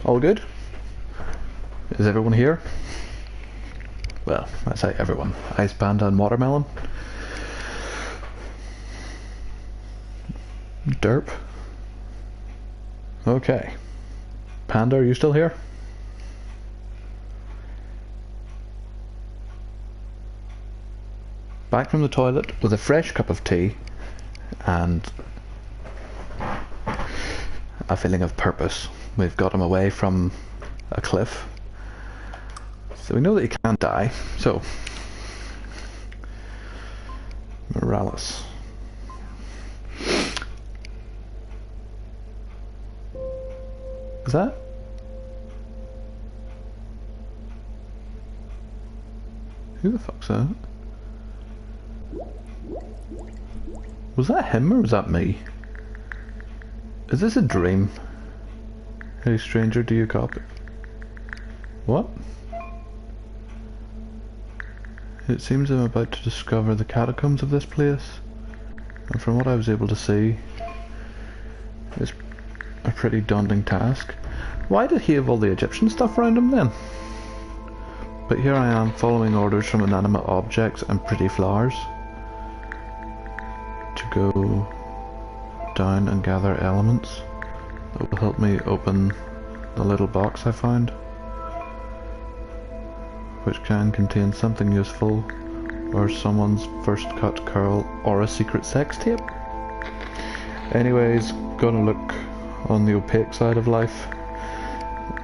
All good? Is everyone here? Well, I say everyone. Ice Panda and Watermelon. Derp. Okay. Panda, are you still here? Back from the toilet with a fresh cup of tea and a feeling of purpose. We've got him away from a cliff, so we know that he can't die. So, Morales. Is that? Who the fuck's that? Was that him or was that me? Is this a dream? Hey stranger, do you copy? What? It seems I'm about to discover the catacombs of this place, and from what I was able to see, it's a pretty daunting task. Why did he have all the Egyptian stuff around him then? But here I am following orders from inanimate objects and pretty flowers to go down and gather elements that will help me open the little box I found, which can contain something useful or someone's first cut curl or a secret sex tape. Anyways, gonna look on the opaque side of life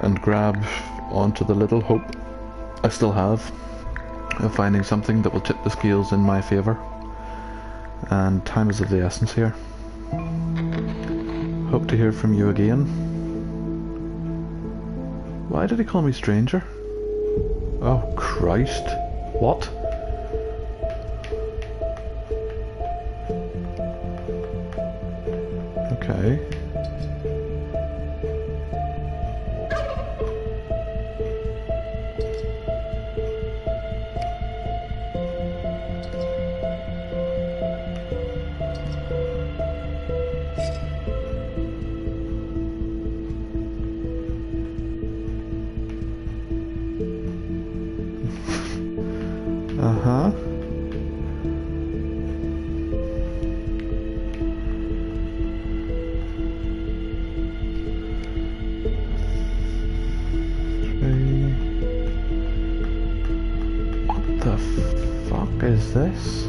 and grab onto the little hope I still have of finding something that will tip the scales in my favour. And time is of the essence here. Hope to hear from you again. Why did he call me stranger? Oh Christ. What? Okay. Uh-huh. What the fuck is this?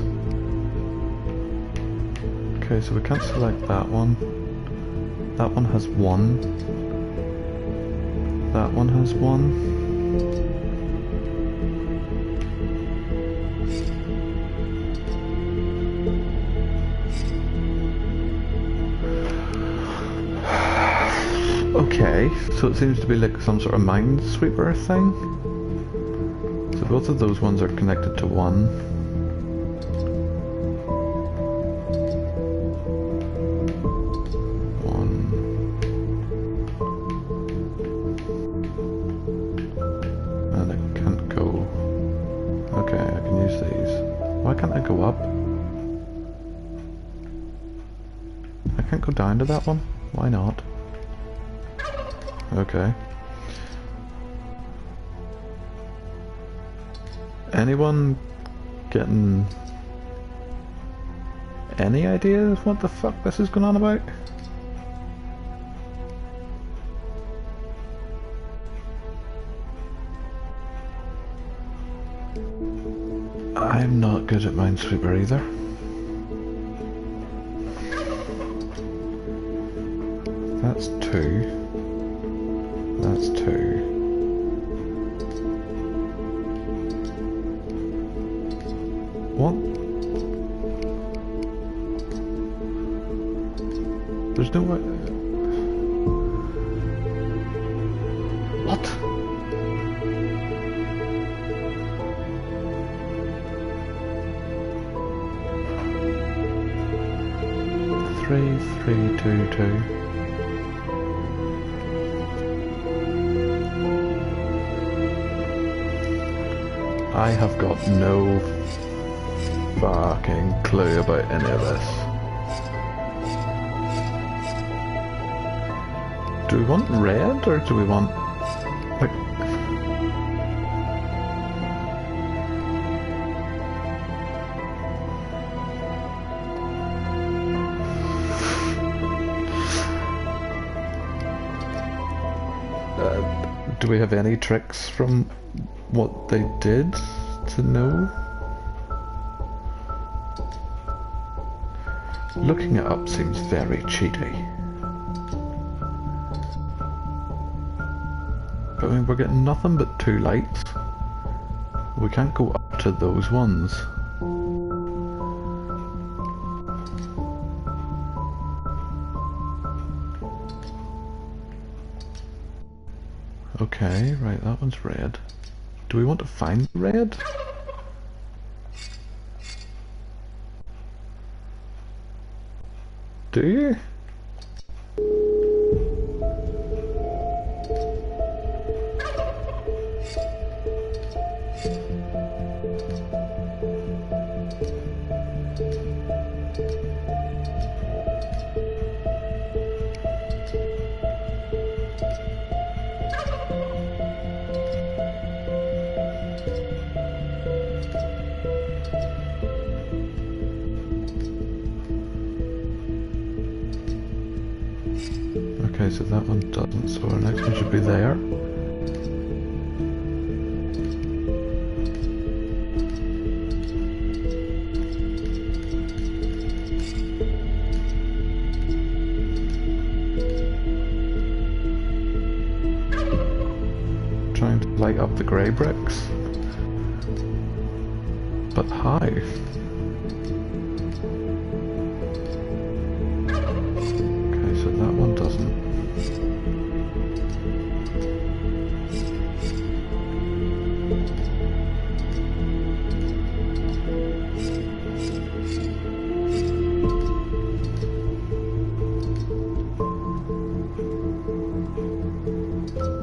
Okay, so we can't select that one. That one has one. That one has one. Okay, so it seems to be like some sort of minesweeper thing. So both of those ones are connected to one. And it can't go. Okay, I can use these. Why can't I go up? I can't go down to that one? Why not? Okay. Anyone getting any idea of what the fuck this is going on about? I'm not good at Minesweeper either. That's two. That's two. What? There's no way. What? Three, three, two, two. I have got no fucking clue about any of this. Do we want red or do we want like? Do we have any tricks from what they did to know? Looking it up seems very cheaty. But I mean, we're getting nothing but 2 lights. We can't go up to those ones. Okay, right, that one's red. Do we want to find red? Do you? Okay, so that one doesn't, so our next one should be there. Trying to light up the grey bricks. But how? Okay, so that one doesn't.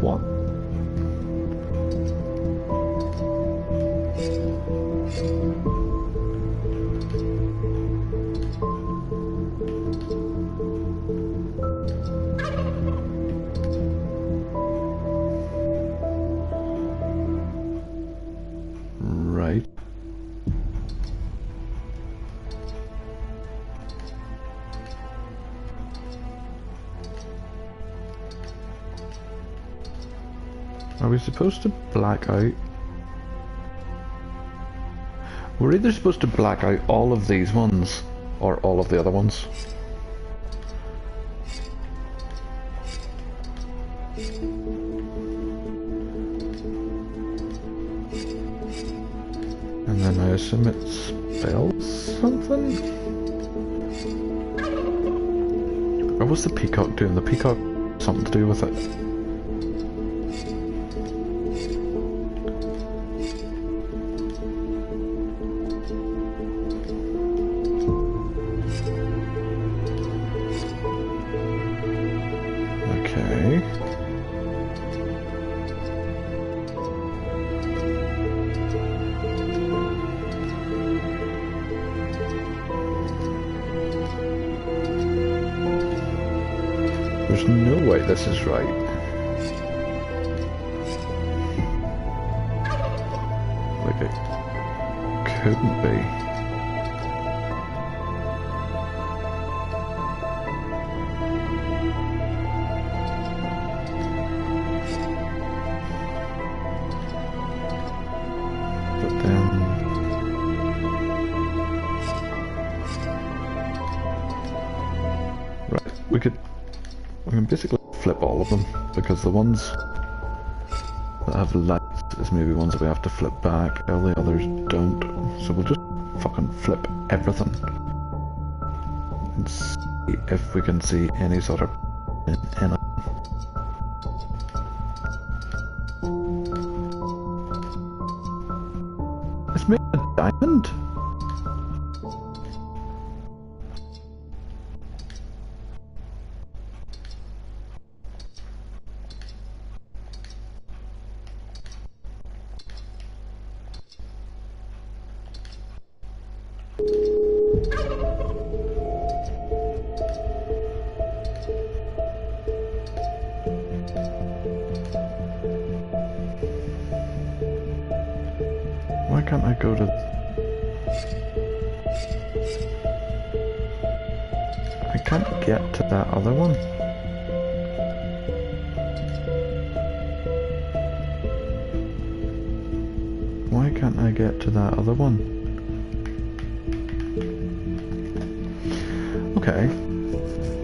What? Right. Are we supposed to black out? We're either supposed to black out all of these ones or all of the other ones. And then I assume it spells something? Or what's the peacock doing? The peacock something to do with it. Okay. There's no way this is right. Like it couldn't be. But then right, we can basically flip all of them, because the ones that have lights is maybe ones that we have to flip back, all the others don't. So we'll just fucking flip everything and see if we can see any sort of in it. It's made a diamond. can't I go to... I can't get to that other one. Why can't I get to that other one? Okay.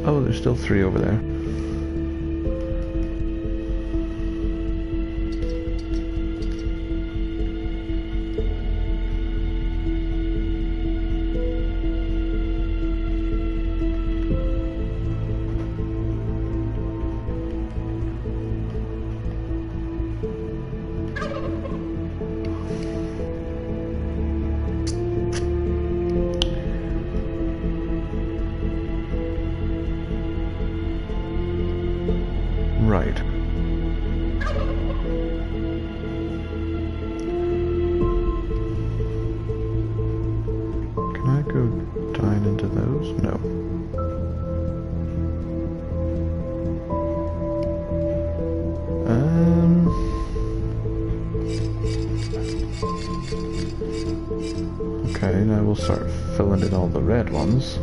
Oh, there's still 3 over there. Right. Can I go down into those? No. Okay, now we'll start filling in all the red ones.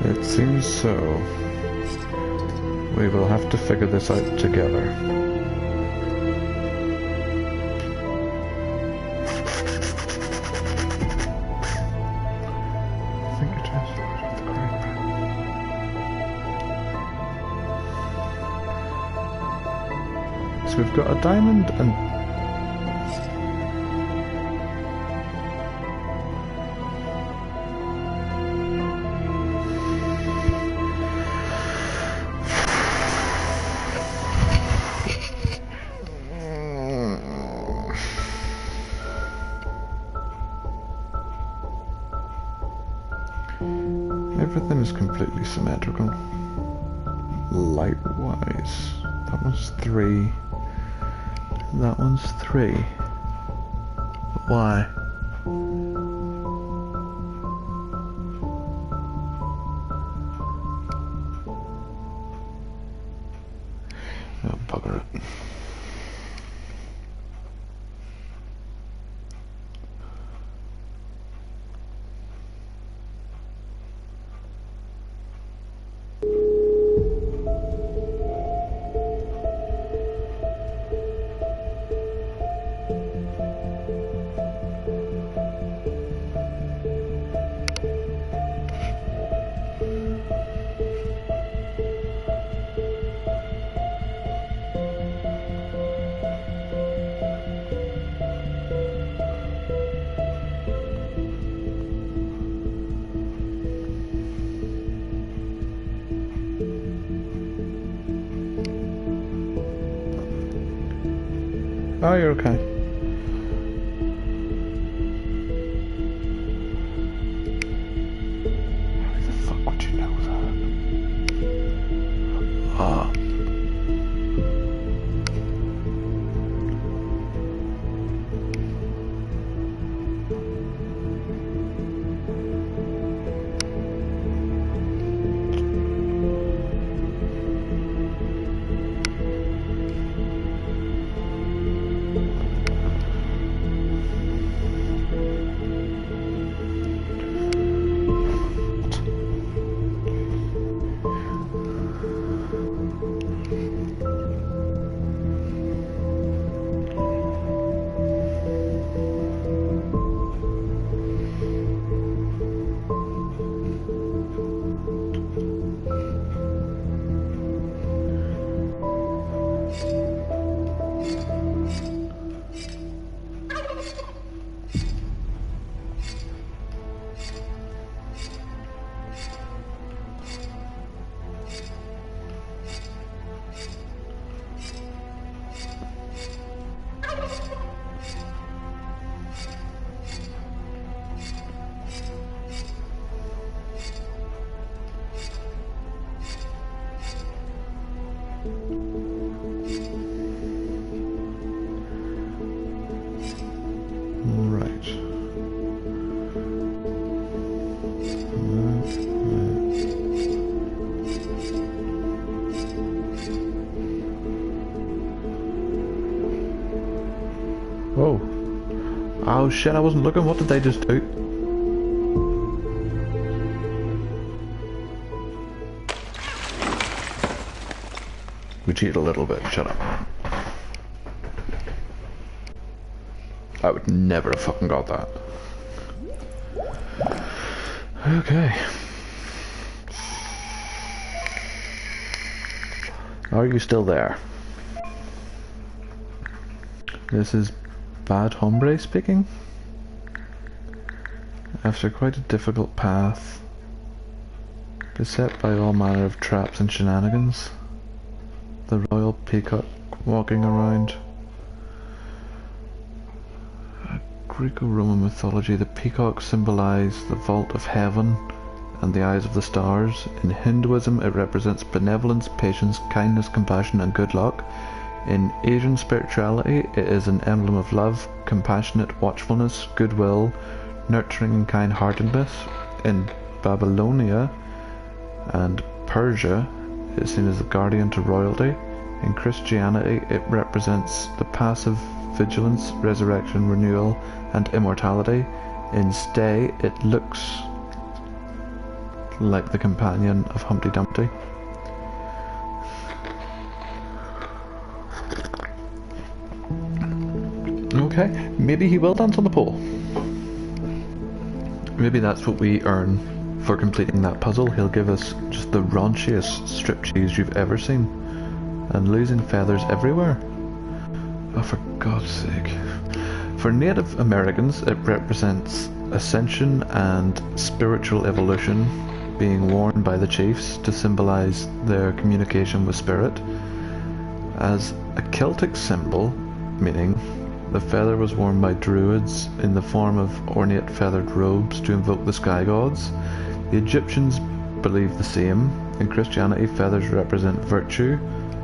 It seems so. We will have to figure this out together. I think it is. So we've got a diamond and... Everything is completely symmetrical. Light-wise. That one's 3. That one's 3. But why? Oh, bugger it. Oh, you're okay. How the fuck would you know that? Ah. Oh shit, I wasn't looking. What did they just do? We cheated a little bit. Shut up. I would never have fucking got that. Okay. Are you still there? This is Bad Hombre speaking. After quite a difficult path, beset by all manner of traps and shenanigans, the royal peacock walking around. In Greco-Roman mythology, the peacock symbolized the vault of heaven and the eyes of the stars. In Hinduism, it represents benevolence, patience, kindness, compassion, and good luck. In Asian spirituality, it is an emblem of love, compassionate watchfulness, goodwill, nurturing and kind-heartedness. In Babylonia and Persia, it is seen as the guardian to royalty. In Christianity, it represents the passive vigilance, resurrection, renewal, and immortality. In Stay, it looks like the companion of Humpty Dumpty. Okay, maybe he will dance on the pole. Maybe that's what we earn for completing that puzzle. He'll give us just the raunchiest striptease you've ever seen. And losing feathers everywhere. Oh, for God's sake. For Native Americans, it represents ascension and spiritual evolution, being worn by the chiefs to symbolize their communication with spirit. As a Celtic symbol, meaning the feather was worn by druids in the form of ornate feathered robes to invoke the sky gods. The Egyptians believed the same. In Christianity, feathers represent virtue.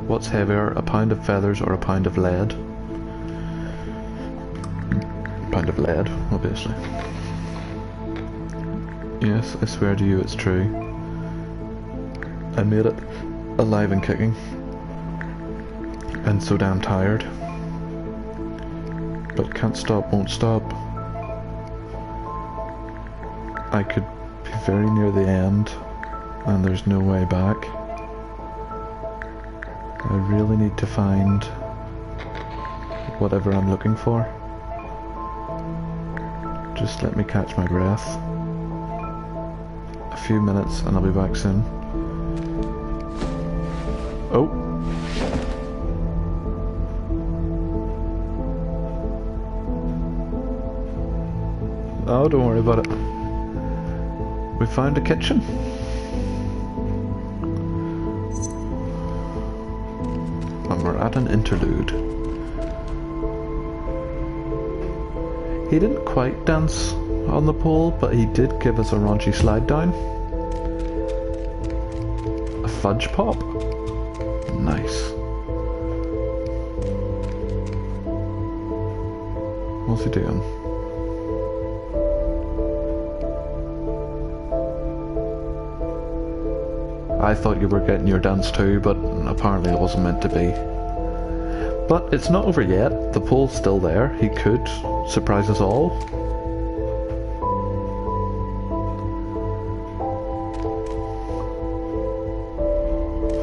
What's heavier, a pound of feathers or a pound of lead? A pound of lead, obviously. Yes, I swear to you it's true. I made it alive and kicking. And so damn tired. But can't stop, won't stop. I could be very near the end, and there's no way back. I really need to find whatever I'm looking for. Just let me catch my breath. A few minutes and I'll be back soon. Oh! Oh, don't worry about it. We found a kitchen. And we're at an interlude. He didn't quite dance on the pole, but he did give us a raunchy slide down. A fudge pop. Nice. What's he doing? I thought you were getting your dance too, but apparently it wasn't meant to be. But it's not over yet. The pole's still there. He could surprise us all.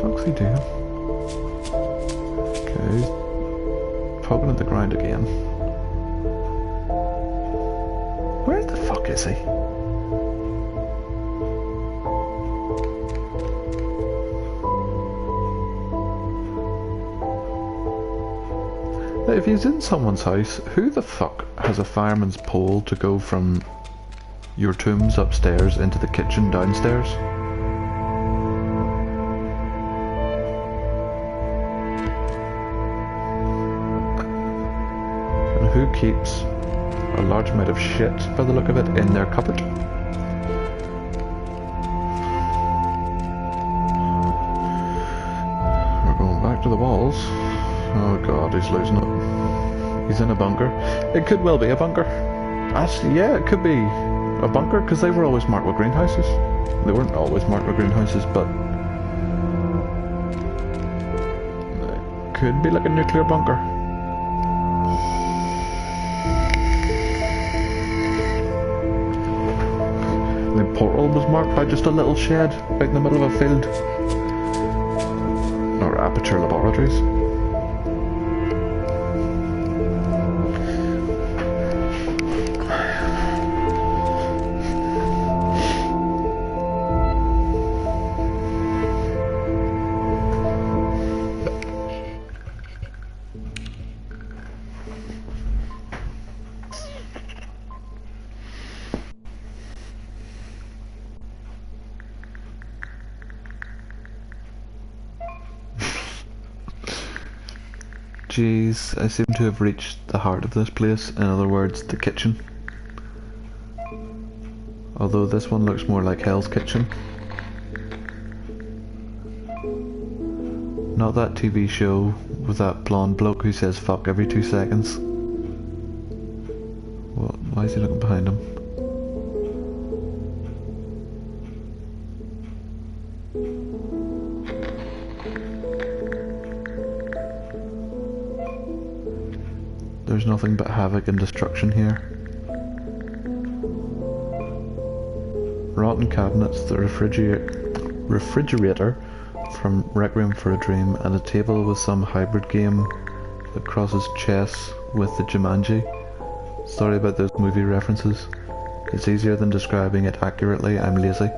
What's he doing? Okay, he's poking at the ground again. Where the fuck is he? If he's in someone's house, who the fuck has a fireman's pole to go from your tombs upstairs into the kitchen downstairs? And who keeps a large amount of shit, by the look of it, in their cupboard? We're going back to the walls. Oh god, he's losing it. He's in a bunker. It could well be a bunker. Actually, yeah, it could be a bunker, because they were always marked with greenhouses. They weren't always marked with greenhouses, but it could be like a nuclear bunker. portal was marked by just a little shed out in the middle of a field. Or Aperture Laboratories. Jeez, I seem to have reached the heart of this place, in other words, the kitchen. Although this one looks more like Hell's Kitchen. Not that TV show with that blonde bloke who says fuck every 2 seconds. What? Why is he looking behind him? There's nothing but havoc and destruction here. Rotten cabinets, the refrigerator from Requiem for a Dream, and a table with some hybrid game that crosses chess with the Jumanji. Sorry about those movie references. It's easier than describing it accurately. I'm lazy.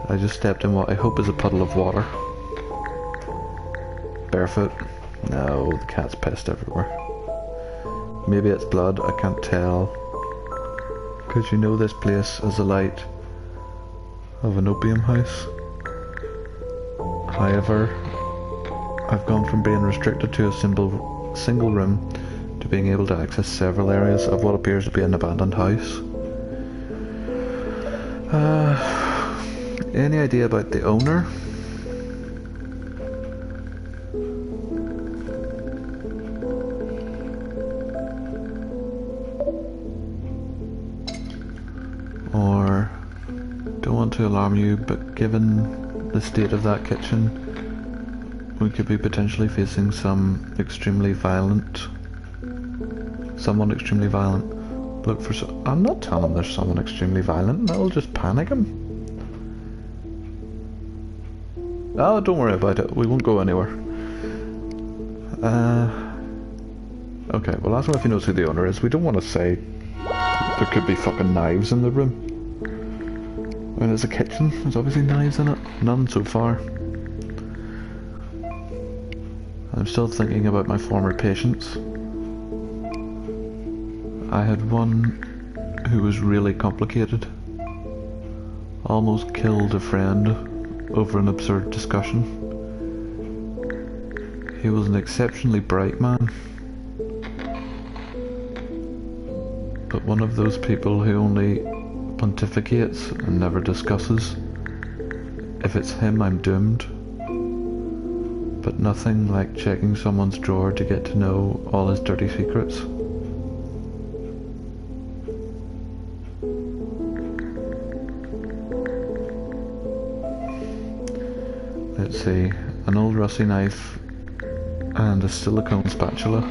I just stepped in what I hope is a puddle of water. Barefoot. No, the cat's pissed everywhere. Maybe it's blood, I can't tell. Cause you know this place has a light of an opium house. However, I've gone from being restricted to a single room to being able to access several areas of what appears to be an abandoned house. Any idea about the owner? Or, don't want to alarm you, but given the state of that kitchen, we could be potentially facing someone extremely violent. Look for I'm not telling him there's someone extremely violent, that'll just panic him. Oh, don't worry about it, we won't go anywhere. Okay, well ask him if he knows who the owner is. We don't want to say there could be fucking knives in the room. I mean, it's a kitchen, there's obviously knives in it. None so far. I'm still thinking about my former patients. I had one who was really complicated. Almost killed a friend over an absurd discussion. He was an exceptionally bright man. But one of those people who only pontificates and never discusses. If it's him, I'm doomed. But nothing like checking someone's drawer to get to know all his dirty secrets. Let's see, an old rusty knife and a silicone spatula.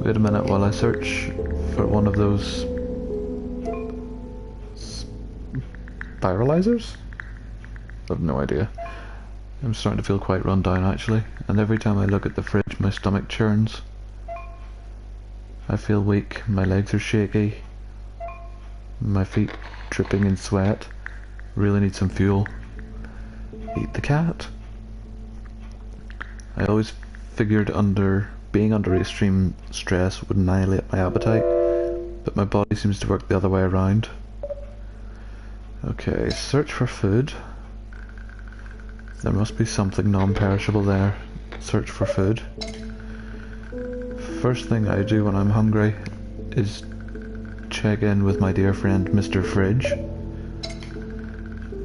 Wait a minute while I search for one of those spiralizers? I have no idea. I'm starting to feel quite run down actually, and every time I look at the fridge my stomach churns. I feel weak, my legs are shaky, my feet dripping in sweat. Really need some fuel. Eat the cat. I always figured being under extreme stress would annihilate my appetite, but my body seems to work the other way around. Okay, search for food. There must be something non-perishable there. Search for food. First thing I do when I'm hungry is check in with my dear friend Mr. Fridge.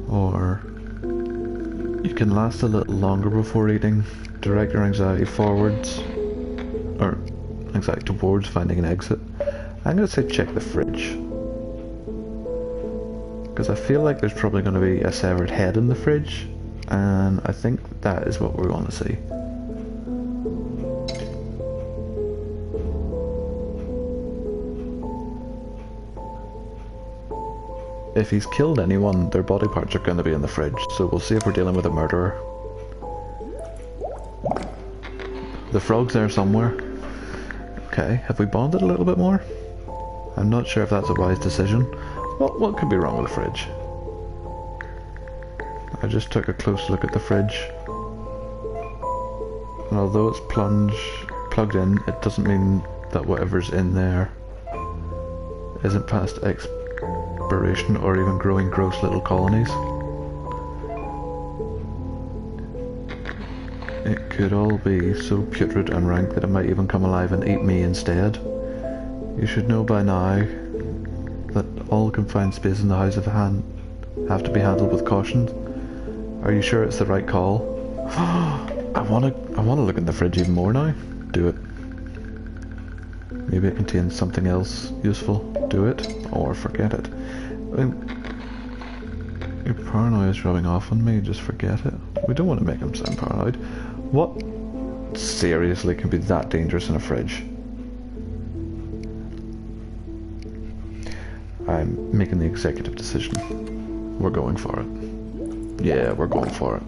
Or you can last a little longer before eating. Direct your anxiety forwards, or anxiety towards finding an exit. I'm going to say check the fridge, because I feel like there's probably going to be a severed head in the fridge, and I think that is what we want to see. If he's killed anyone, their body parts are going to be in the fridge, so we'll see if we're dealing with a murderer. The frog's there somewhere. Okay, have we bonded a little bit more? I'm not sure if that's a wise decision. What could be wrong with the fridge? I just took a close look at the fridge. And although it's plugged in, it doesn't mean that whatever's in there isn't past expiration or even growing gross little colonies. It could all be so putrid and rank that it might even come alive and eat me instead. You should know by now that all confined space in the house have to be handled with caution. Are you sure it's the right call? I wanna look in the fridge even more now. Do it. Maybe it contains something else useful. Do it, or forget it. Your paranoia is rubbing off on me, just forget it. We don't want to make him sound paranoid. What seriously can be that dangerous in a fridge? I'm making the executive decision. We're going for it. Yeah, we're going for it.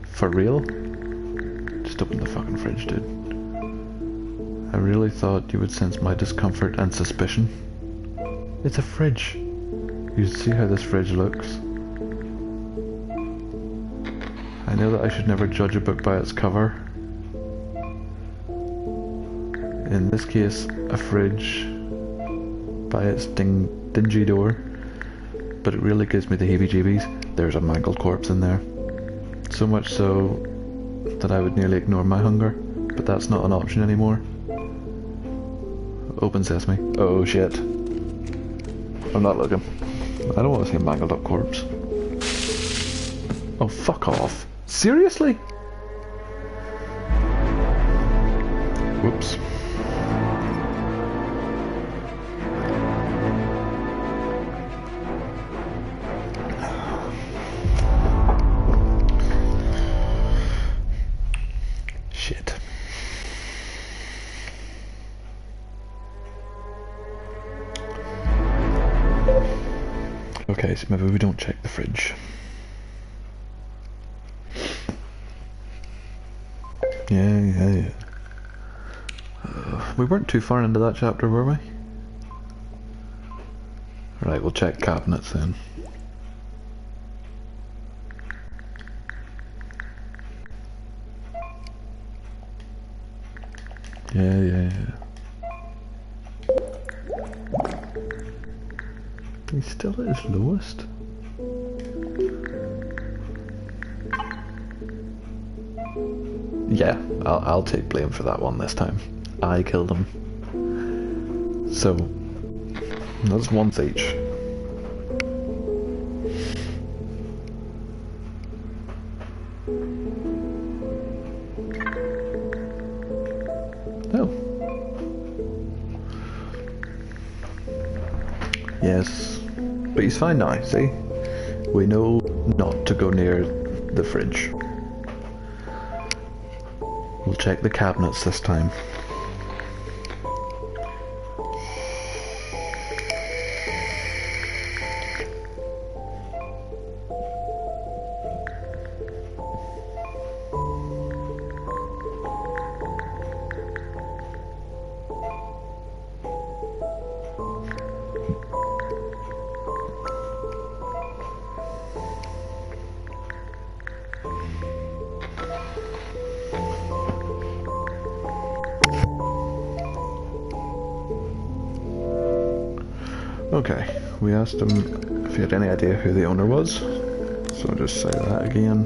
For real? Just open the fucking fridge, dude. I really thought you would sense my discomfort and suspicion. It's a fridge. You see how this fridge looks? I know that I should never judge a book by its cover. In this case, a fridge by its dingy door. But it really gives me the heebie-jeebies. There's a mangled corpse in there. So much so that I would nearly ignore my hunger, but that's not an option anymore. Open sesame. Oh shit. I'm not looking. I don't want to see a mangled up corpse. Oh, fuck off. Seriously? Whoops. Shit. Okay, so maybe we don't check the fridge. Yeah. We weren't too far into that chapter, were we? Right, we'll check cabinets then. Yeah. He's still at his lowest. Yeah, I'll take blame for that one this time. I killed him. So, that's once each. Oh. Yes. But he's fine now, see? We know not to go near the fridge. We'll check the cabinets this time. Okay, we asked him if he had any idea who the owner was, so I'll just say that again.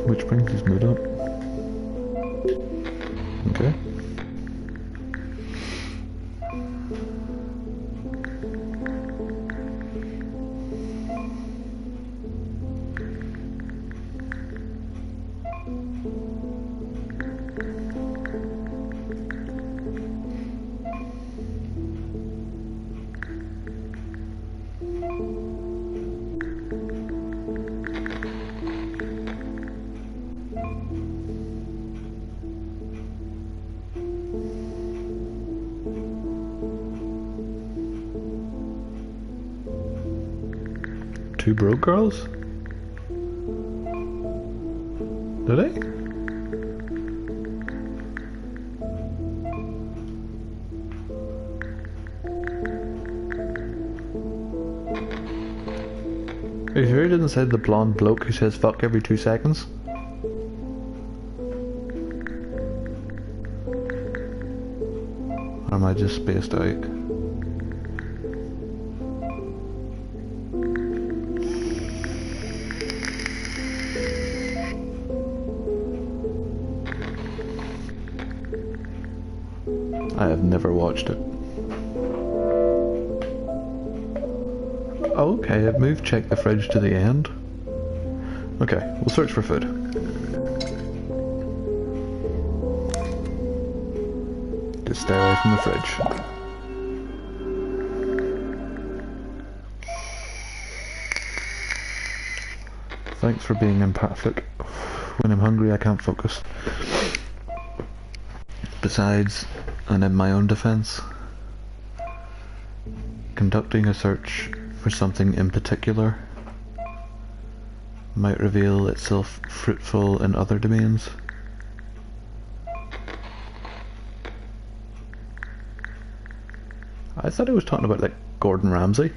Which brings his mood up. Okay. 2 broke girls? Did he? Are you sure he didn't say the blonde bloke who says fuck every 2 seconds? Or am I just spaced out? I have never watched it. Okay, I've moved check the fridge to the end. Okay, we'll search for food. Just stay away from the fridge. Thanks for being empathic. When I'm hungry I can't focus. Besides, and in my own defense, conducting a search for something in particular might reveal itself fruitful in other domains. I thought he was talking about like Gordon Ramsay.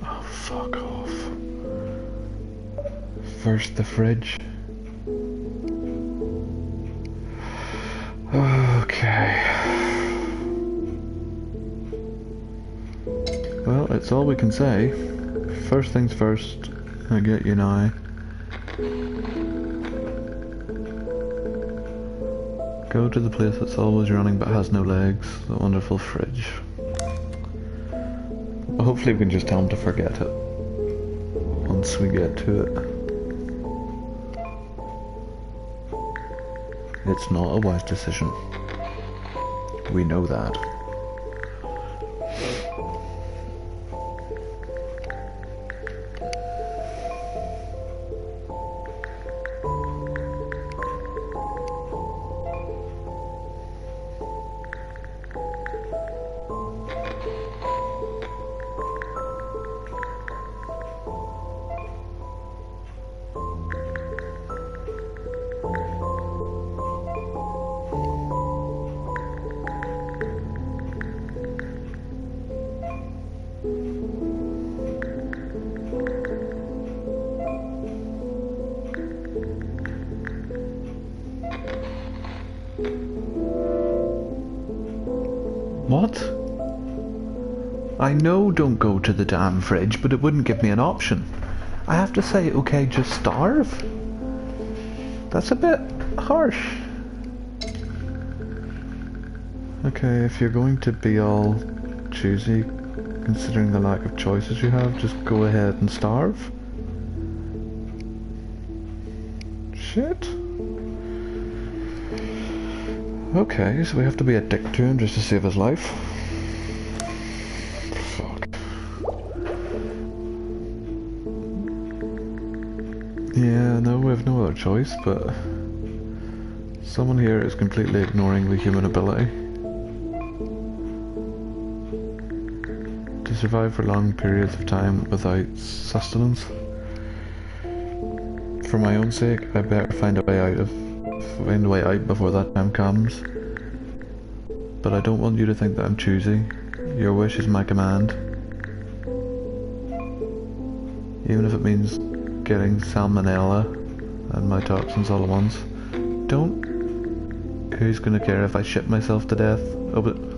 Oh, fuck off. First the fridge. Okay. Well, it's all we can say. First things first, I get you now. Go to the place that's always running but has no legs, the wonderful fridge. Hopefully we can just tell him to forget it once we get to it. It's not a wise decision. We know that. What? I know don't go to the damn fridge, but it wouldn't give me an option. I have to say, okay, just starve? That's a bit harsh. Okay, if you're going to be all choosy, considering the lack of choices you have, just go ahead and starve. Shit. Okay, so we have to be a dick to him just to save his life. Fuck. Yeah, no, we have no other choice, but someone here is completely ignoring the human ability to survive for long periods of time without sustenance. For my own sake, I better find a way out before that time comes. But I don't want you to think that I'm choosy. Your wish is my command. Even if it means getting salmonella and my toxins all at once. Who's gonna care if I shit myself to death?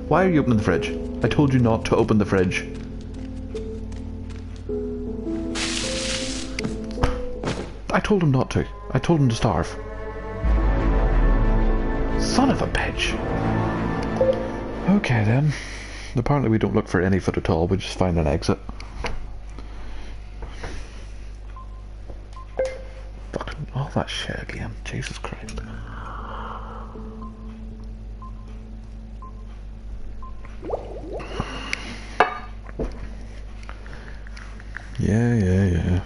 Why are you opening the fridge? I told you not to open the fridge. I told him not to. I told him to starve. Son of a bitch. Okay then. Apparently we don't look for any food at all, we just find an exit. Fucking all that shit again. Jesus Christ. Yeah.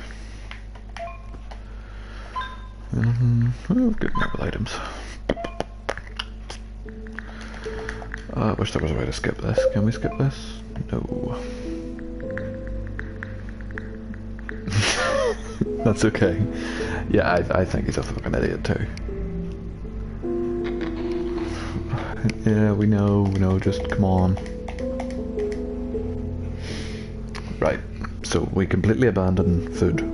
Oh, good medical items. I wish there was a way to skip this. Can we skip this? No. That's okay. Yeah, I think he's a fucking idiot too. Yeah, we know, just come on. Right, so we completely abandon food.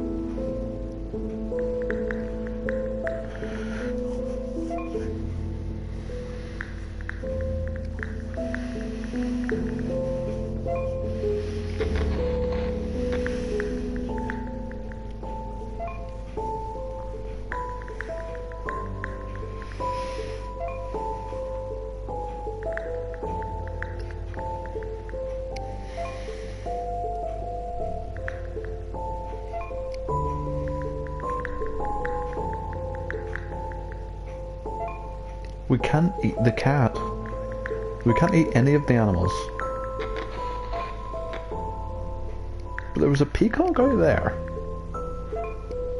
We can't eat the cat. We can't eat any of the animals. But there was a peacock out there.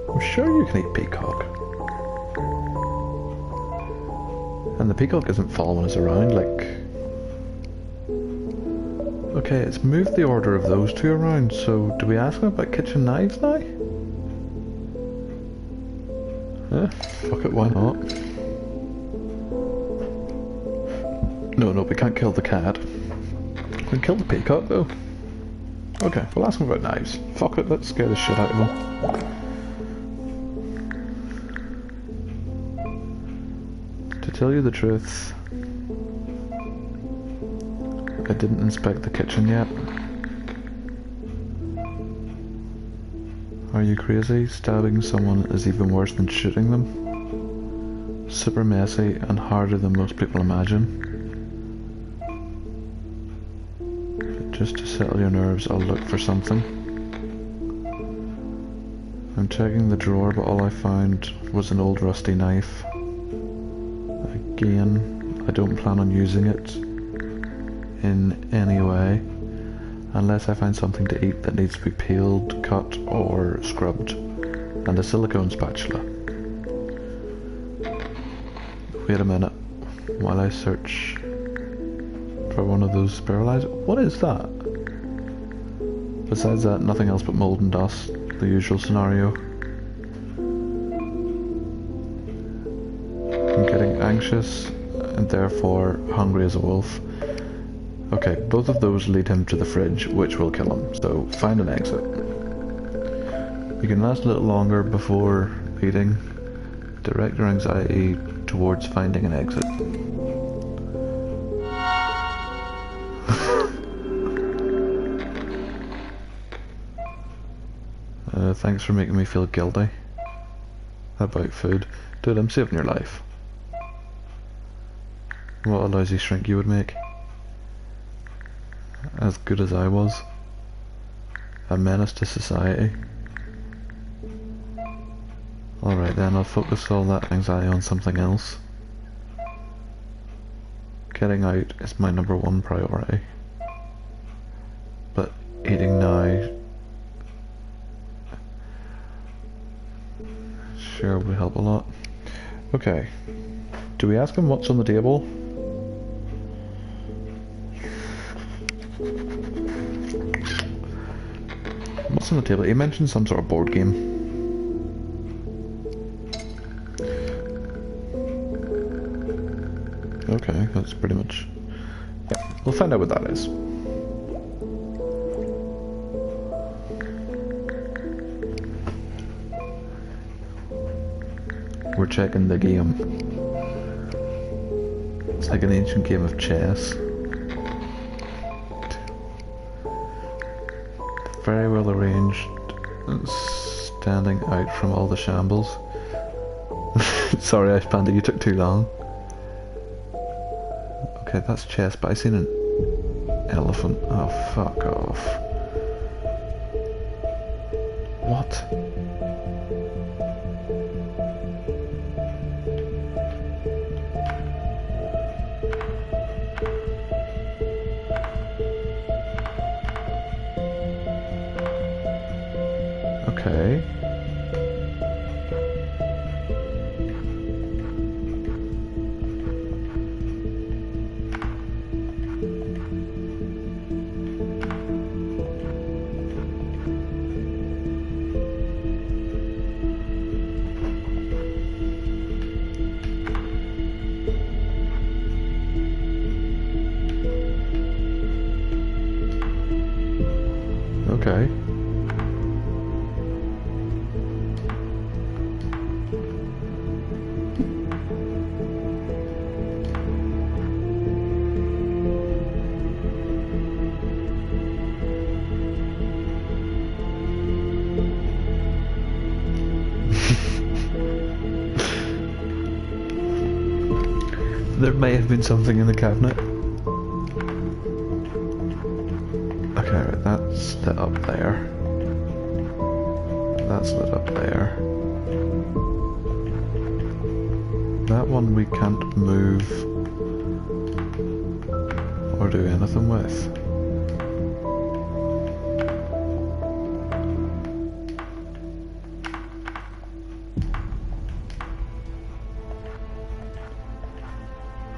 I'm sure you can eat peacock. And the peacock isn't following us around, like... Okay, it's moved the order of those two around, so do we ask them about kitchen knives now? Yeah, fuck it, why not? No, we can't kill the cat. We can kill the peacock, though. Okay, we'll ask him about knives. Fuck it, let's scare the shit out of him. To tell you the truth, I didn't inspect the kitchen yet. Are you crazy? Stabbing someone is even worse than shooting them. Super messy and harder than most people imagine. Just to settle your nerves, I'll look for something. I'm checking the drawer, but all I found was an old rusty knife. Again, I don't plan on using it in any way, unless I find something to eat that needs to be peeled, cut, or scrubbed, and a silicone spatula. Wait a minute, while I search for one of those spiralized... What is that? Besides that, nothing else but mold and dust, the usual scenario. I'm getting anxious and therefore hungry as a wolf. Okay, both of those lead him to the fridge, which will kill him, so find an exit. You can last a little longer before eating. Direct your anxiety towards finding an exit. Thanks for making me feel guilty about food. Dude, I'm saving your life. What a lousy shrink you would make. As good as I was. A menace to society. Alright then, I'll focus all that anxiety on something else. Getting out is my #1 priority. But eating now sure would help a lot. Okay. Do we ask him what's on the table? What's on the table? He mentioned some sort of board game. Okay, that's pretty much... Yeah, we'll find out what that is. We're checking the game. It's like an ancient game of chess. Very well arranged, standing out from all the shambles. Sorry, Ice Panda, you took too long. Okay, that's chess, but I seen an elephant. Oh, fuck off. What? Okay. There may have been something in the cabinet. Okay, right, that's lit up there. That's lit up there. That one we can't move or do anything with.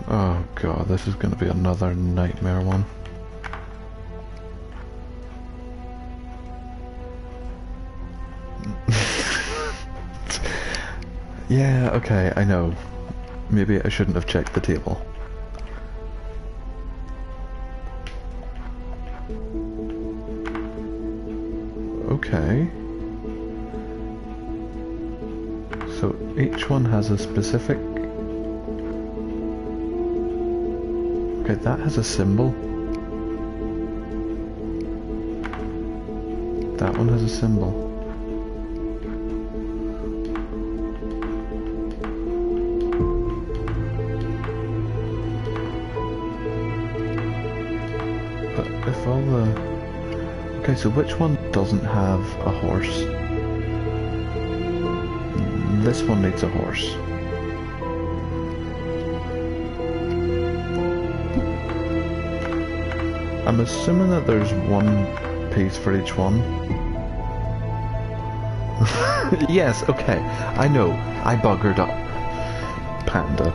Oh god, this is going to be another nightmare one. Yeah, okay, I know. Maybe I shouldn't have checked the table. Okay. So each one has a specific... Okay, that has a symbol. That one has a symbol. But if all the... Okay, so which one doesn't have a horse? This one needs a horse. I'm assuming that there's one piece for each one. Yes, okay, I know, I buggered up. Panda.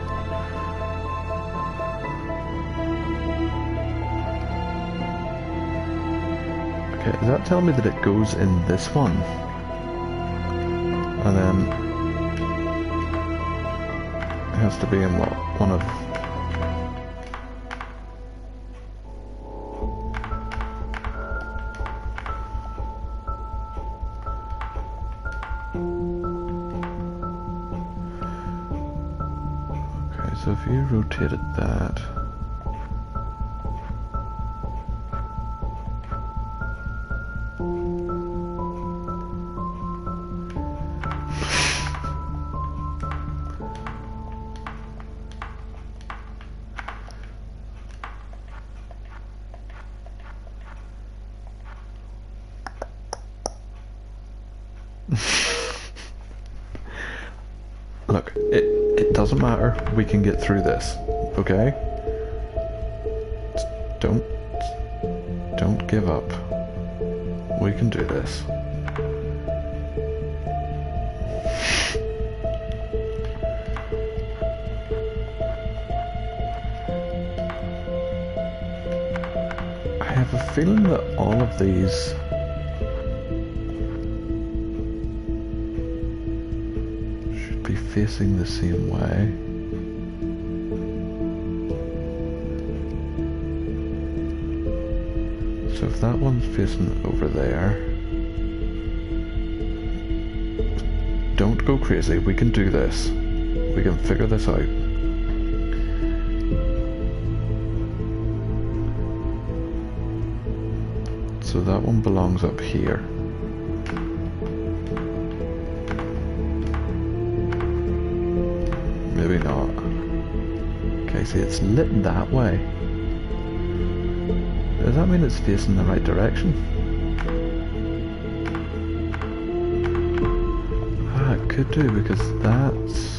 Okay, does that tell me that it goes in this one? And then it has to be in what? One of... Okay, so if you rotated that... Look, it doesn't matter. We can get through this, okay? Don't give up. We can do this. I have a feeling that all of these be facing the same way. So if that one's facing over there, don't go crazy, we can do this. We can figure this out. So that one belongs up here. Maybe not. Okay, see, it's lit that way. Does that mean it's facing the right direction? Ah, it could do, because that's...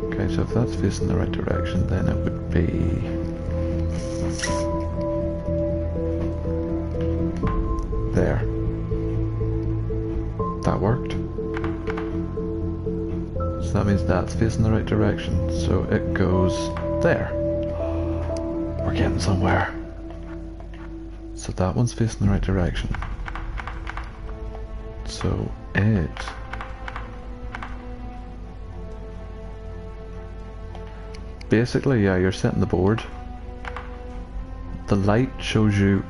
Okay, so if that's facing the right direction, then it would be... there. That worked. So that means that's facing the right direction. So it goes there. We're getting somewhere. So that one's facing the right direction. So it... Basically, yeah, you're setting the board. The light shows you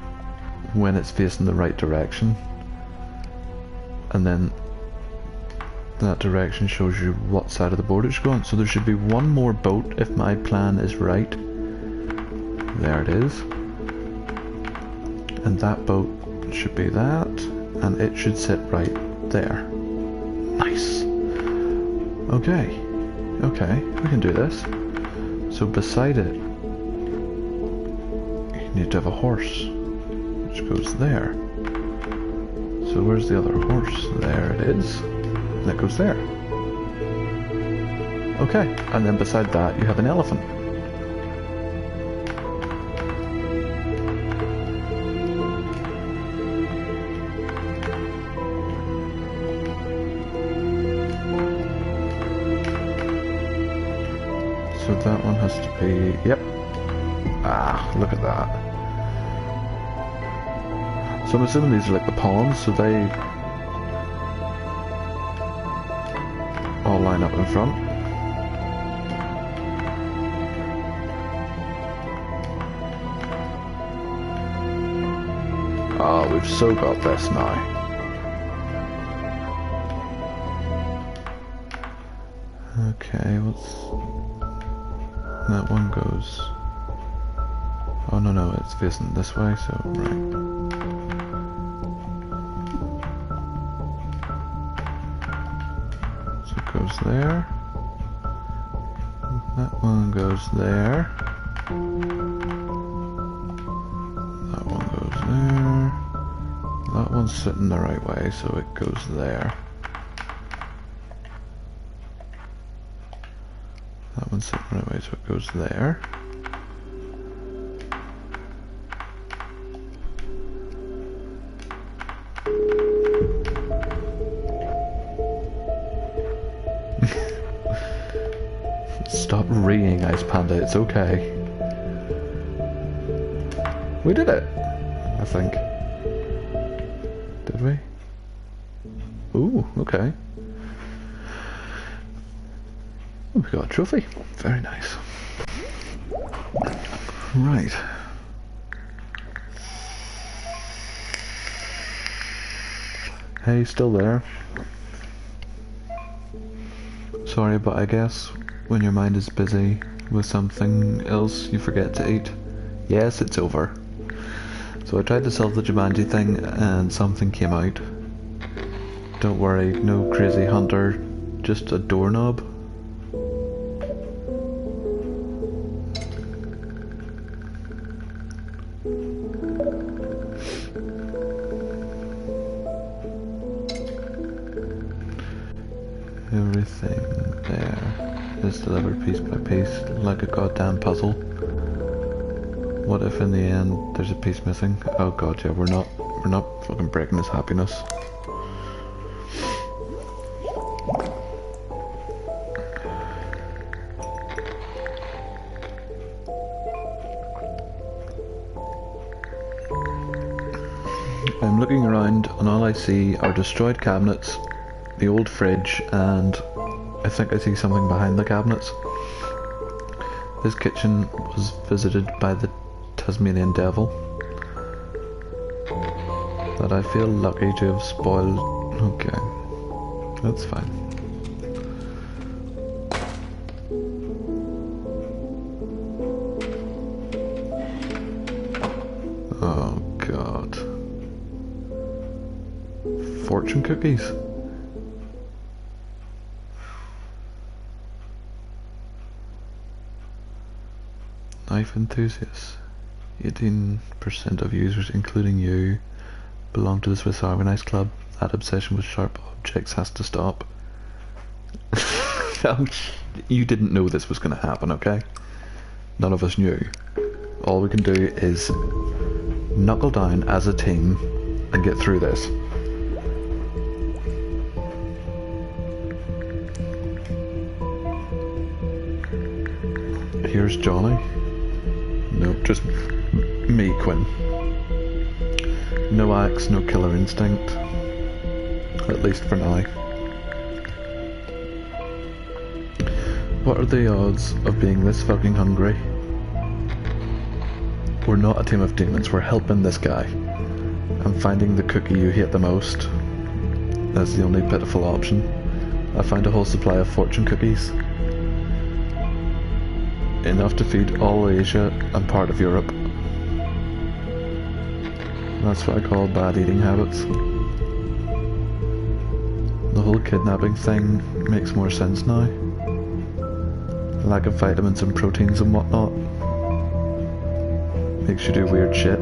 when it's facing the right direction. And then that direction shows you what side of the board it's going. So there should be one more boat if my plan is right. There it is. And that boat should be that, and it should sit right there. Nice. Okay, we can do this. So beside it, you need to have a horse, which goes there. So where's the other horse? There it is. And it goes there. Okay, and then beside that you have an elephant. So that one has to be, yep. Ah, look at that. So I'm assuming these are like the pawns, so they all line up in front. Oh, we've so got this now. Okay, what's... That one goes... Oh no, it's facing this way, so right. So it goes there. That one goes there. That one goes there. That one's sitting the right way, so it goes there. That one's sitting the right way, so it goes there. Stop reeing, Ice Panda, it's okay. We did it, I think. Did we? Ooh, okay. We got a trophy. Very nice. Right. Hey, still there? Sorry, but I guess when your mind is busy with something else, you forget to eat. Yes, it's over. So I tried to solve the Jumanji thing and something came out. Don't worry, no crazy hunter, just a doorknob. Everything there is delivered piece by piece, like a goddamn puzzle. What if in the end there's a piece missing? Oh god, yeah, we're not fucking breaking his happiness. I'm looking around and all I see are destroyed cabinets, the old fridge, and I think I see something behind the cabinets. This kitchen was visited by the Tasmanian devil that I feel lucky to have spoiled. Okay, that's fine. Oh god. Fortune cookies? Knife enthusiasts. 18% of users, including you, belong to the Swiss Army Club. That obsession with sharp objects has to stop. You didn't know this was going to happen, okay? None of us knew. All we can do is knuckle down as a team and get through this. Here's Johnny. Nope, just me, Quinn. No axe, no killer instinct. At least for now. What are the odds of being this fucking hungry? We're not a team of demons, we're helping this guy. I'm finding the cookie you hate the most. That's the only pitiful option. I found a whole supply of fortune cookies. Enough to feed all Asia and part of Europe. That's what I call bad eating habits. The whole kidnapping thing makes more sense now. Lack of vitamins and proteins and whatnot makes you do weird shit.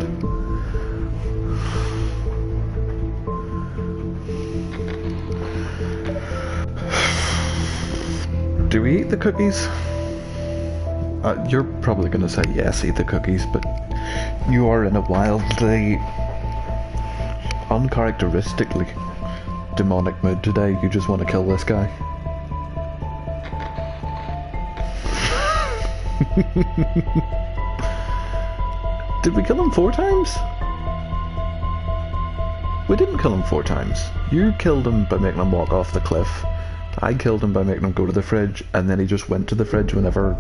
Do we eat the cookies? You're probably gonna say yes, eat the cookies, but you are in a wildly, uncharacteristically demonic mood today. You just want to kill this guy. Did we kill him 4 times? We didn't kill him 4 times. You killed him by making him walk off the cliff. I killed him by making him go to the fridge, and then he just went to the fridge whenever...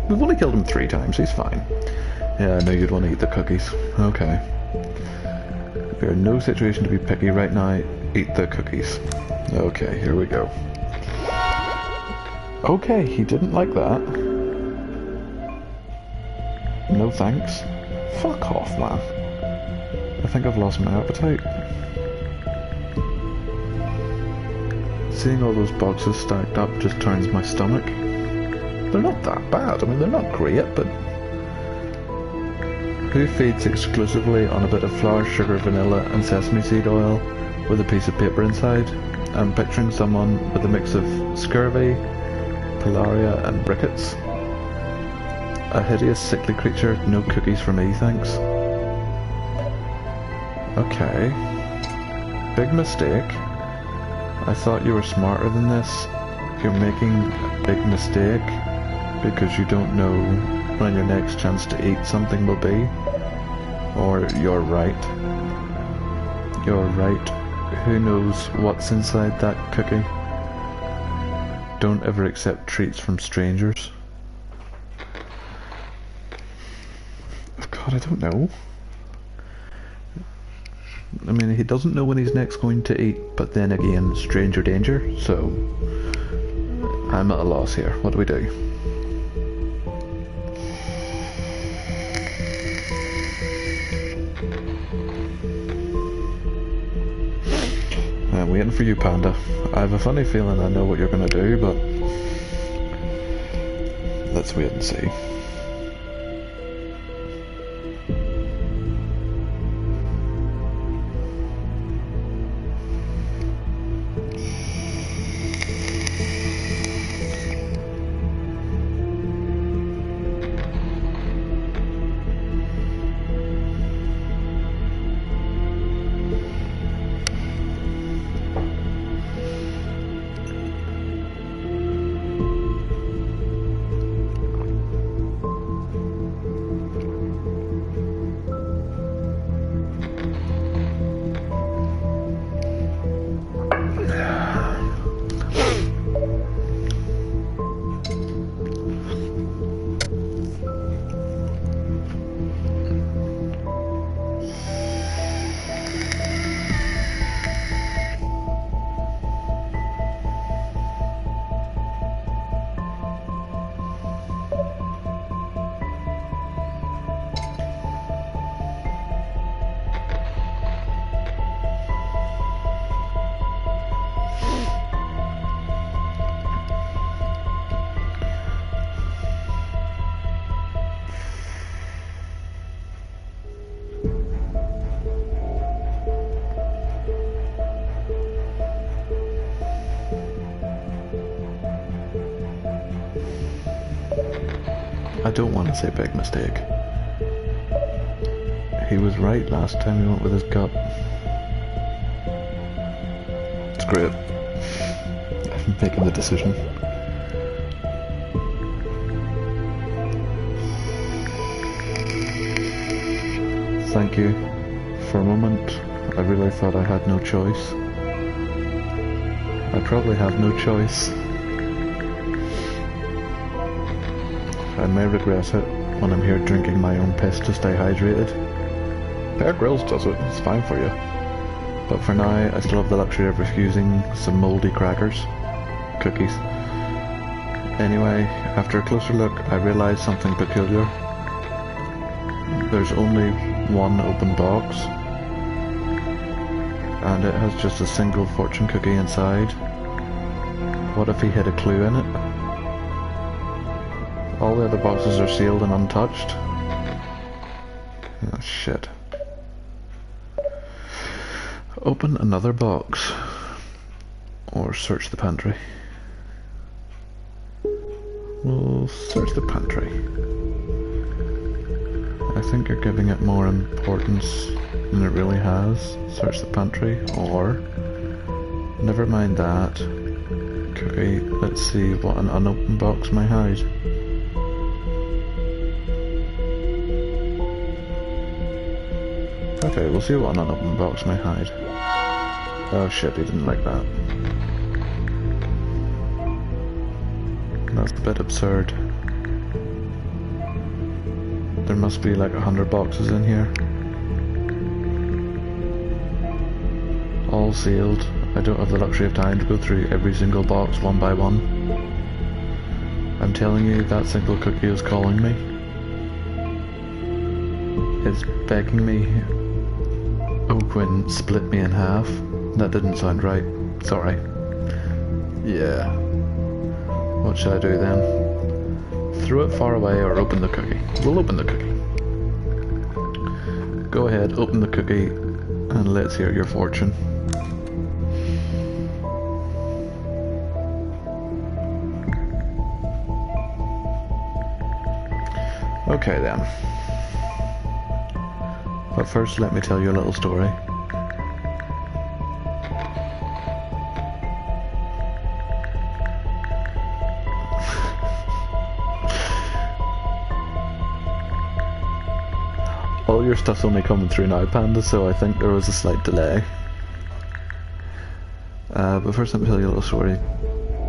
We've only killed him 3 times, he's fine. Yeah, I know you'd want to eat the cookies. Okay. We're in no situation to be picky right now. Eat the cookies. Okay, here we go. Okay, he didn't like that. No thanks. Fuck off, man. I think I've lost my appetite. Seeing all those boxes stacked up just turns my stomach. They're not that bad. I mean, they're not great, but... Who feeds exclusively on a bit of flour, sugar, vanilla and sesame seed oil with a piece of paper inside? I'm picturing someone with a mix of scurvy, malaria and rickets. A hideous, sickly creature. No cookies for me, thanks. Okay. Big mistake. I thought you were smarter than this. You're making a big mistake because you don't know when your next chance to eat something will be. Or you're right. You're right. Who knows what's inside that cookie? Don't ever accept treats from strangers. Oh God, I don't know. I mean, he doesn't know when he's next going to eat, but then again, stranger danger, so I'm at a loss here. What do we do? I'm waiting for you, Panda. I have a funny feeling I know what you're gonna do, but let's wait and see. I don't want to say big mistake. He was right last time he went with his gut. It's great. I'm making the decision. Thank you. For a moment, I really thought I had no choice. I probably have no choice. I may regret it when I'm here drinking my own piss to stay hydrated. Bear Grylls does it, it's fine for you. But for now, I still have the luxury of refusing some mouldy crackers. Cookies. Anyway, after a closer look, I realised something peculiar. There's only one open box, and it has just a single fortune cookie inside. What if he hid a clue in it? All the other boxes are sealed and untouched. Oh shit. Open another box. Or search the pantry. We'll search the pantry. I think you're giving it more importance than it really has. Search the pantry, or... never mind that. Cookie, let's see what an unopened box may hide. Okay, we'll see what an unopened box may hide. Oh shit, he didn't like that. That's a bit absurd. There must be like 100 boxes in here. All sealed. I don't have the luxury of time to go through every single box one by one. I'm telling you, that single cookie is calling me. It's begging me. Oh, Quinn, split me in half. That didn't sound right. Sorry. Yeah. What should I do then? Throw it far away or open the cookie? We'll open the cookie. Go ahead, open the cookie, and let's hear your fortune. Okay then. But first let me tell you a little story. All your stuff's only coming through now, Panda, so I think there was a slight delay. But first let me tell you a little story.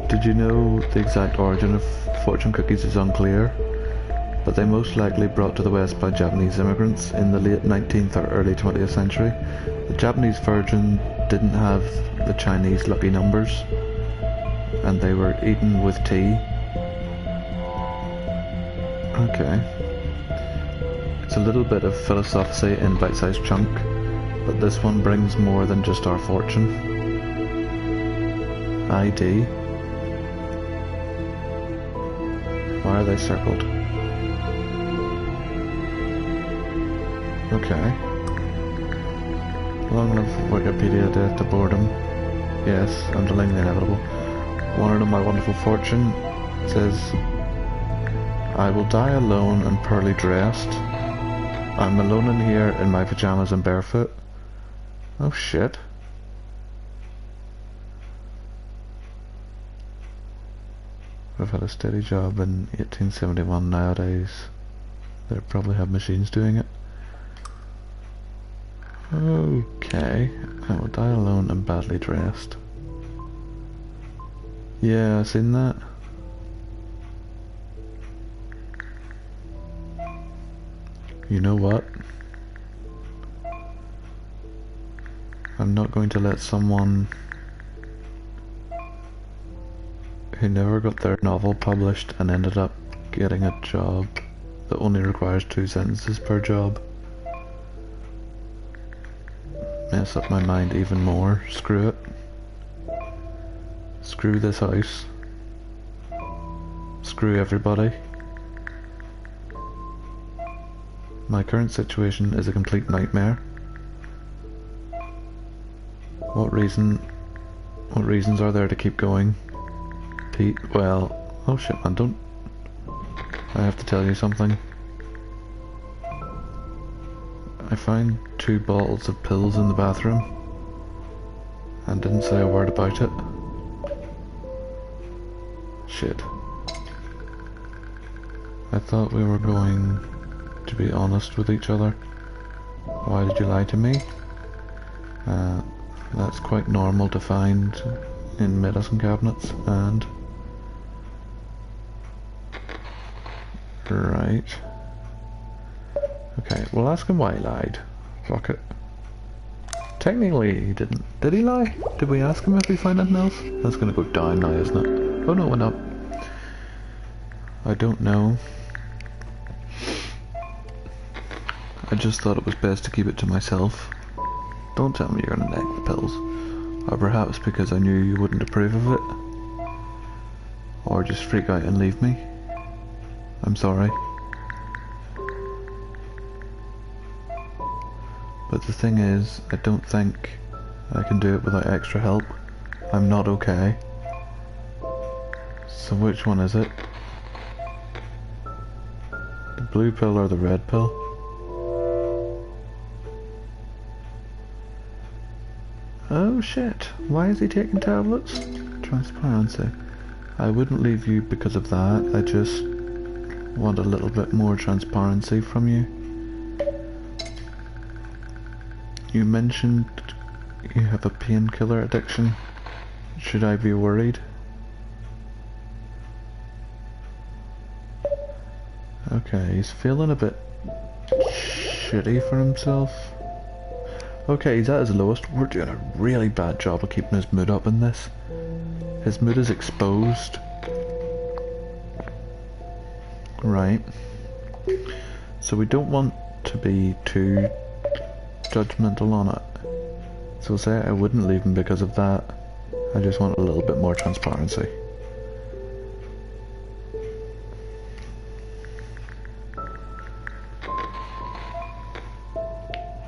Did you know the exact origin of fortune cookies is unclear? But they most likely brought to the West by Japanese immigrants in the late 19th or early 20th century. The Japanese version didn't have the Chinese lucky numbers, and they were eaten with tea. Okay. It's a little bit of philosophy in a bite-sized chunk, but this one brings more than just our fortune. ID. Why are they circled? Okay. Long live Wikipedia, death to boredom. Yes, I'm delaying the inevitable. Want to know my wonderful fortune? It says, I will die alone and poorly dressed. I'm alone in here in my pajamas and barefoot. Oh shit. I've had a steady job in 1871. Nowadays they probably have machines doing it. Okay, I will die alone and badly dressed. Yeah, I've seen that. You know what? I'm not going to let someone who never got their novel published and ended up getting a job that only requires 2 sentences per job mess up my mind even more. Screw it. Screw this house. Screw everybody. My current situation is a complete nightmare. What reasons are there to keep going? Pete, well, oh shit man, don't. I have to tell you something. I found 2 bottles of pills in the bathroom and didn't say a word about it. Shit. I thought we were going to be honest with each other. Why did you lie to me? That's quite normal to find in medicine cabinets, and... Right. Okay, we'll ask him why he lied. Fuck it. Technically he didn't. Did he lie? Did we ask him if he found anything else? That's gonna go down now, isn't it? Oh no, it went up. I don't know. I just thought it was best to keep it to myself. Don't tell me you're gonna neck the pills. Or perhaps because I knew you wouldn't approve of it. Or just freak out and leave me. I'm sorry. But the thing is, I don't think I can do it without extra help. I'm not okay. So which one is it? The blue pill or the red pill? Oh shit, why is he taking tablets? Transparency. I wouldn't leave you because of that, I just want a little bit more transparency from you. You mentioned you have a painkiller addiction. Should I be worried? Okay, he's feeling a bit shitty for himself. Okay, he's at his lowest. We're doing a really bad job of keeping his mood up in this. His mood is exposed. Right. So we don't want to be too judgmental on it. So say I wouldn't leave him because of that. I just want a little bit more transparency.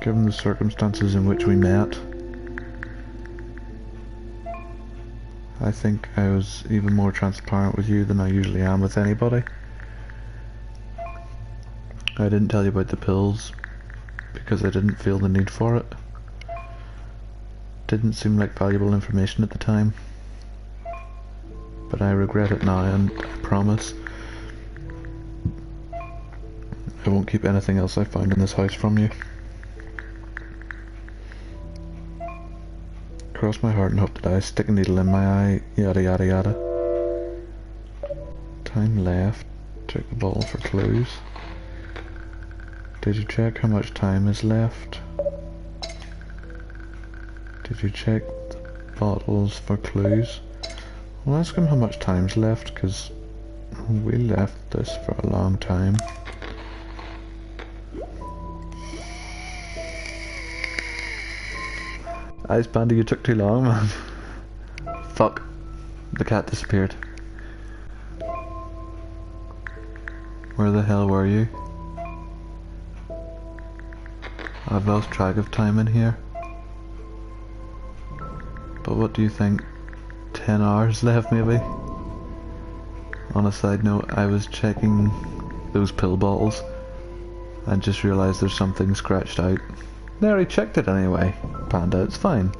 Given the circumstances in which we met, I think I was even more transparent with you than I usually am with anybody. I didn't tell you about the pills because I didn't feel the need for it. Didn't seem like valuable information at the time. But I regret it now, and I promise I won't keep anything else I found in this house from you. Cross my heart and hope to die, stick a needle in my eye, yada yada yada. Time left, check the bottle for clues. Did you check how much time is left? Did you check the bottles for clues? We'll ask him how much time's left, because we left this for a long time. Ice Bandy, you took too long, man. Fuck. The cat disappeared. Where the hell were you? I've lost track of time in here. But what do you think? 10 hours left maybe? On a side note, I was checking those pill bottles and just realised there's something scratched out. They already checked it anyway, Panda, it's fine.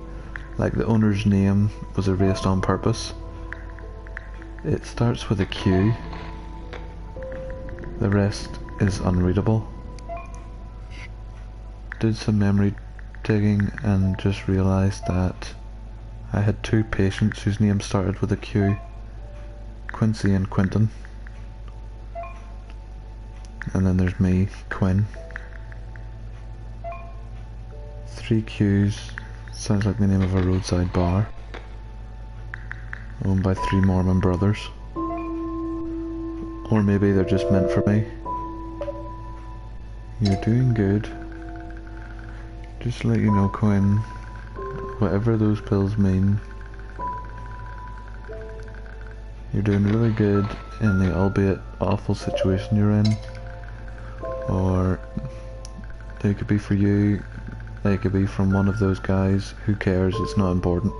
Like the owner's name was erased on purpose. It starts with a Q. The rest is unreadable. Did some memory digging and just realised that I had two patients whose names started with a Q. Quincy and Quentin. And then there's me, Quinn. 3 Qs, sounds like the name of a roadside bar. Owned by 3 Mormon brothers. Or maybe they're just meant for me. You're doing good. Just to let you know, Quinn, whatever those pills mean, you're doing really good in the albeit awful situation you're in. Or they could be for you, they could be from one of those guys. Who cares? It's not important.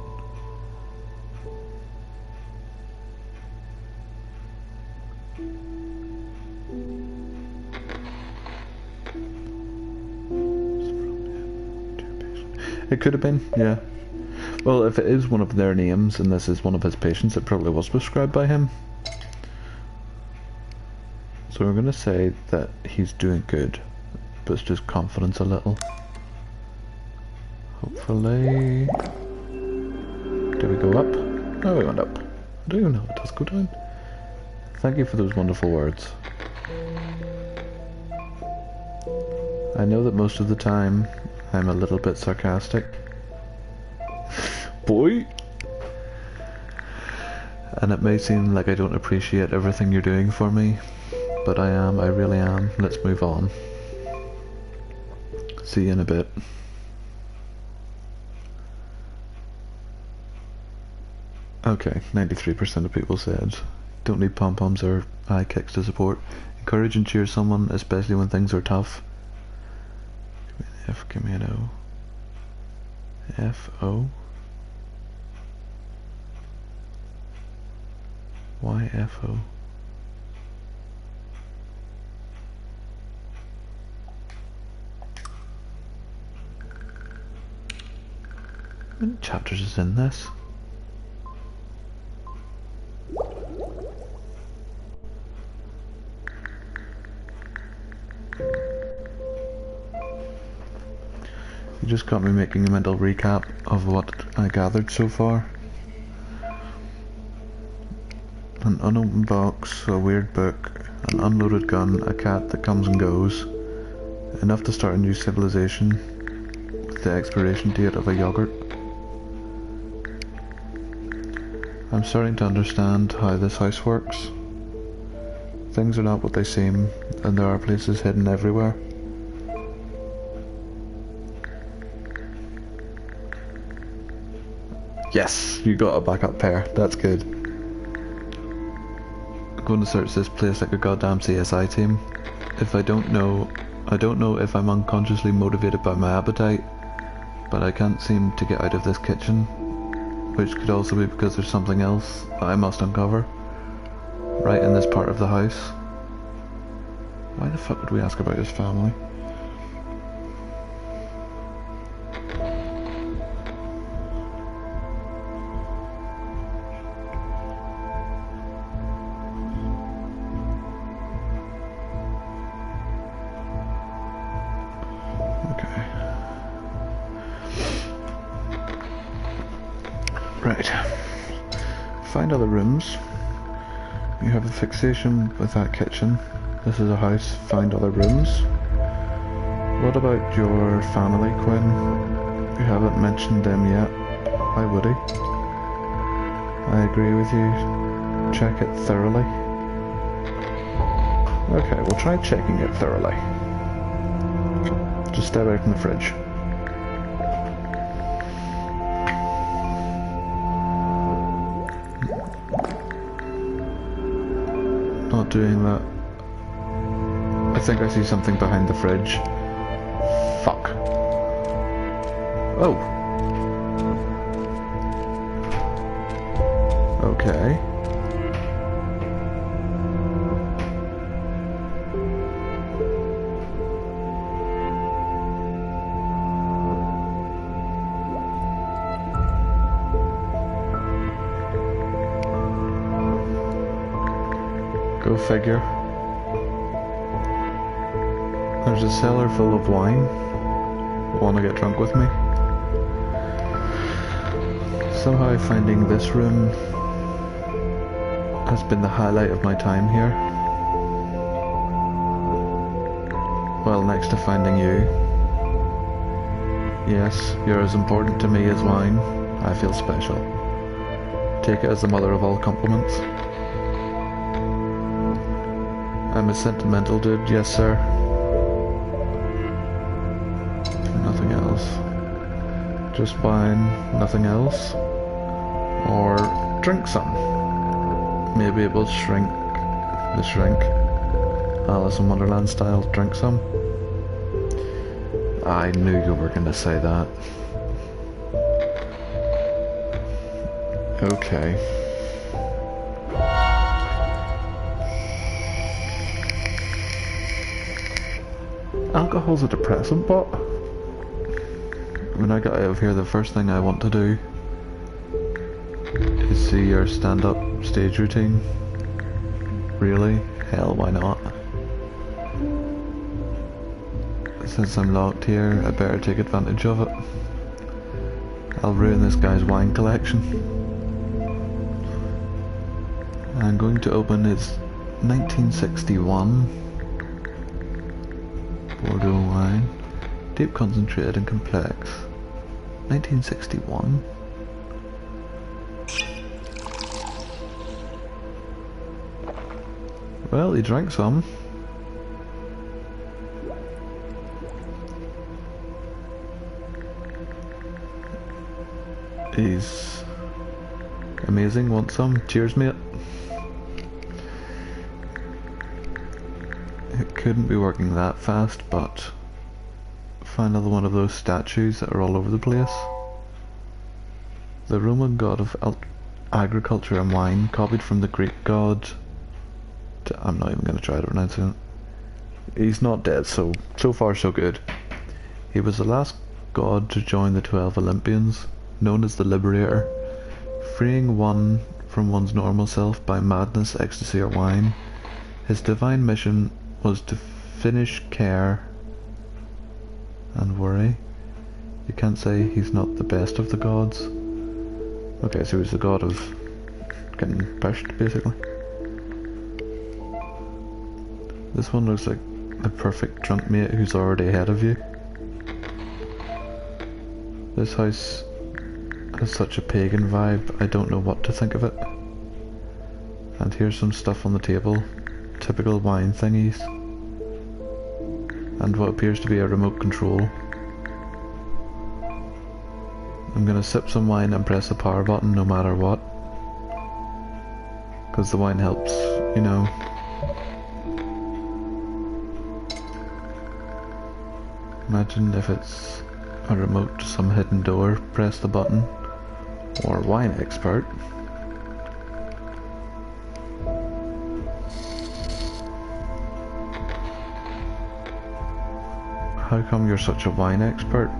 It could have been, yeah. Well, if it is one of their names and this is one of his patients, it probably was prescribed by him. So we're going to say that he's doing good, but it's just confidence a little. Hopefully... Do we go up? No, we went up. I don't even know if it does go down. Thank you for those wonderful words. I know that most of the time I'm a little bit sarcastic. Boy! And it may seem like I don't appreciate everything you're doing for me, but I am, I really am. Let's move on. See you in a bit. Okay, 93% of people said Don't need pom-poms or high kicks to support. Encourage and cheer someone, especially when things are tough. Give me an F, give me an O. F, O. Why F, O? How many chapters is in this? You just got me making a mental recap of what I gathered so far. An unopened box, a weird book, an unloaded gun, a cat that comes and goes. Enough to start a new civilization with the expiration date of a yogurt. I'm starting to understand how this house works. Things are not what they seem, and there are places hidden everywhere. Yes, you got a backup pair. That's good. I'm going to search this place like a goddamn CSI team. If I don't know if I'm unconsciously motivated by my appetite, but I can't seem to get out of this kitchen, which could also be because there's something else I must uncover right in this part of the house. Why the fuck would we ask about his family? Right. Find other rooms. You have a fixation with that kitchen. This is a house. Find other rooms. What about your family, Quinn? You haven't mentioned them yet. Why would he? I agree with you. Check it thoroughly. Okay, we'll try checking it thoroughly. Just stay away from the fridge. Not doing that. I think I see something behind the fridge. Fuck. Oh. Okay. Go figure. There's a cellar full of wine. Wanna get drunk with me? Somehow finding this room has been the highlight of my time here. Well, next to finding you. Yes, you're as important to me as wine. I feel special. Take it as the mother of all compliments. I'm a sentimental dude, yes sir. Nothing else. Just wine, nothing else. Or drink some. Maybe it will shrink. The shrink. Alice in Wonderland style, drink some. I knew you were going to say that. Okay. Alcohol's a depressant, but when I get out of here, the first thing I want to do is see your stand-up stage routine. Really? Hell, why not? Since I'm locked here, I better take advantage of it. I'll ruin this guy's wine collection. I'm going to open his 1961 Bordeaux wine. Deep, concentrated and complex. 1961. Well, he drank some. He's amazing. Want some? Cheers, mate. couldn't be working that fast, but find another one of those statues that are all over the place. The Roman god of agriculture and wine, copied from the Greek god. I'm not even going to try to pronounce it. He's not dead, so far so good. He was the last god to join the 12 Olympians, known as the Liberator, freeing one from one's normal self by madness, ecstasy or wine. His divine mission was to finish care and worry. You can't say he's not the best of the gods. Okay, so he's the god of getting pushed, basically. This one looks like the perfect drunk mate who's already ahead of you. This house has such a pagan vibe, I don't know what to think of it. And here's some stuff on the table. Typical wine thingies. And what appears to be a remote control. I'm gonna sip some wine and press the power button no matter what. Because the wine helps, you know. Imagine if it's a remote to some hidden door, press the button. Or wine expert. How come you're such a wine expert?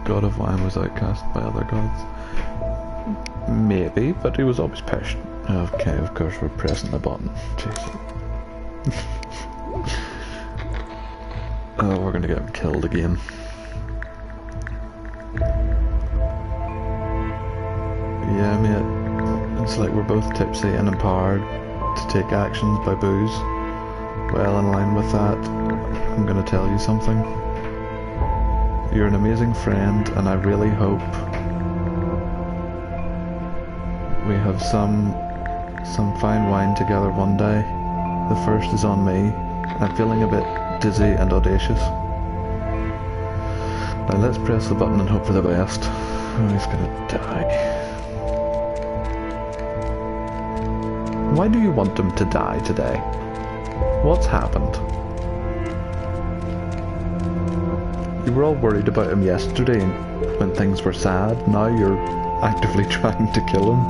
God of wine was outcast by other gods. Maybe, but he was always pushed. Okay, of course we're pressing the button. Jeez. Oh, we're gonna get him killed again. Yeah, mate. It's like we're both tipsy and empowered to take actions by booze. Well, in line with that, I'm gonna tell you something. You're an amazing friend, and I really hope we have some fine wine together one day. The first is on me. I'm feeling a bit dizzy and audacious. Now let's press the button and hope for the best. Oh, he's gonna die. Why do you want him to die today? What's happened? You were all worried about him yesterday when things were sad. Now you're actively trying to kill him.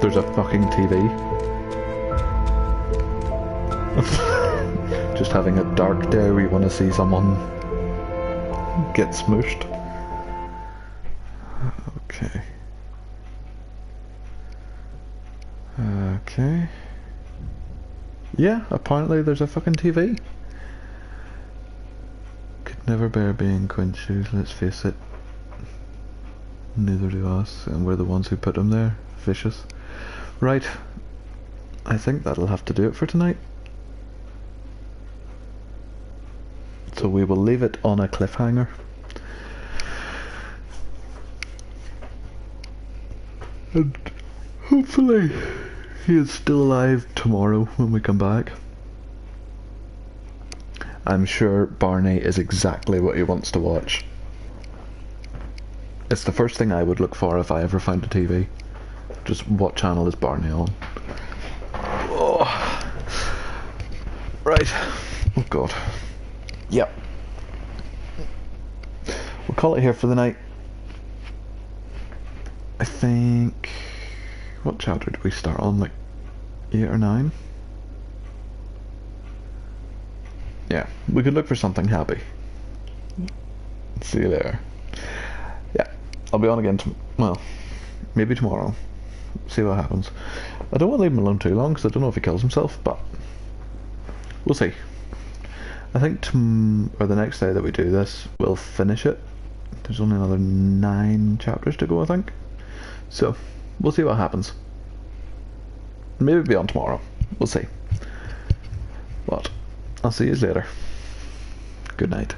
There's a fucking TV. Just having a dark day where you want to see someone get smooshed. Okay. Okay. Yeah, apparently there's a fucking TV. Could never bear being Queen's shoes, let's face it. Neither do us, and we're the ones who put them there. Vicious. Right. I think that'll have to do it for tonight. So we will leave it on a cliffhanger. And hopefully he is still alive tomorrow when we come back. I'm sure Barney is exactly what he wants to watch. It's the first thing I would look for if I ever found a TV. Just what channel is Barney on? Oh. Right. Oh god. Yep. We'll call it here for the night. I think... What chapter did we start on? Like 8 or 9? Yeah, we could look for something happy. See you there. Yeah, I'll be on again well, maybe tomorrow. See what happens. I don't want to leave him alone too long because I don't know if he kills himself, but we'll see. I think or the next day that we do this, we'll finish it. There's only another 9 chapters to go, I think. So, we'll see what happens. Maybe it'll be on tomorrow. We'll see. But, I'll see you later. Good night.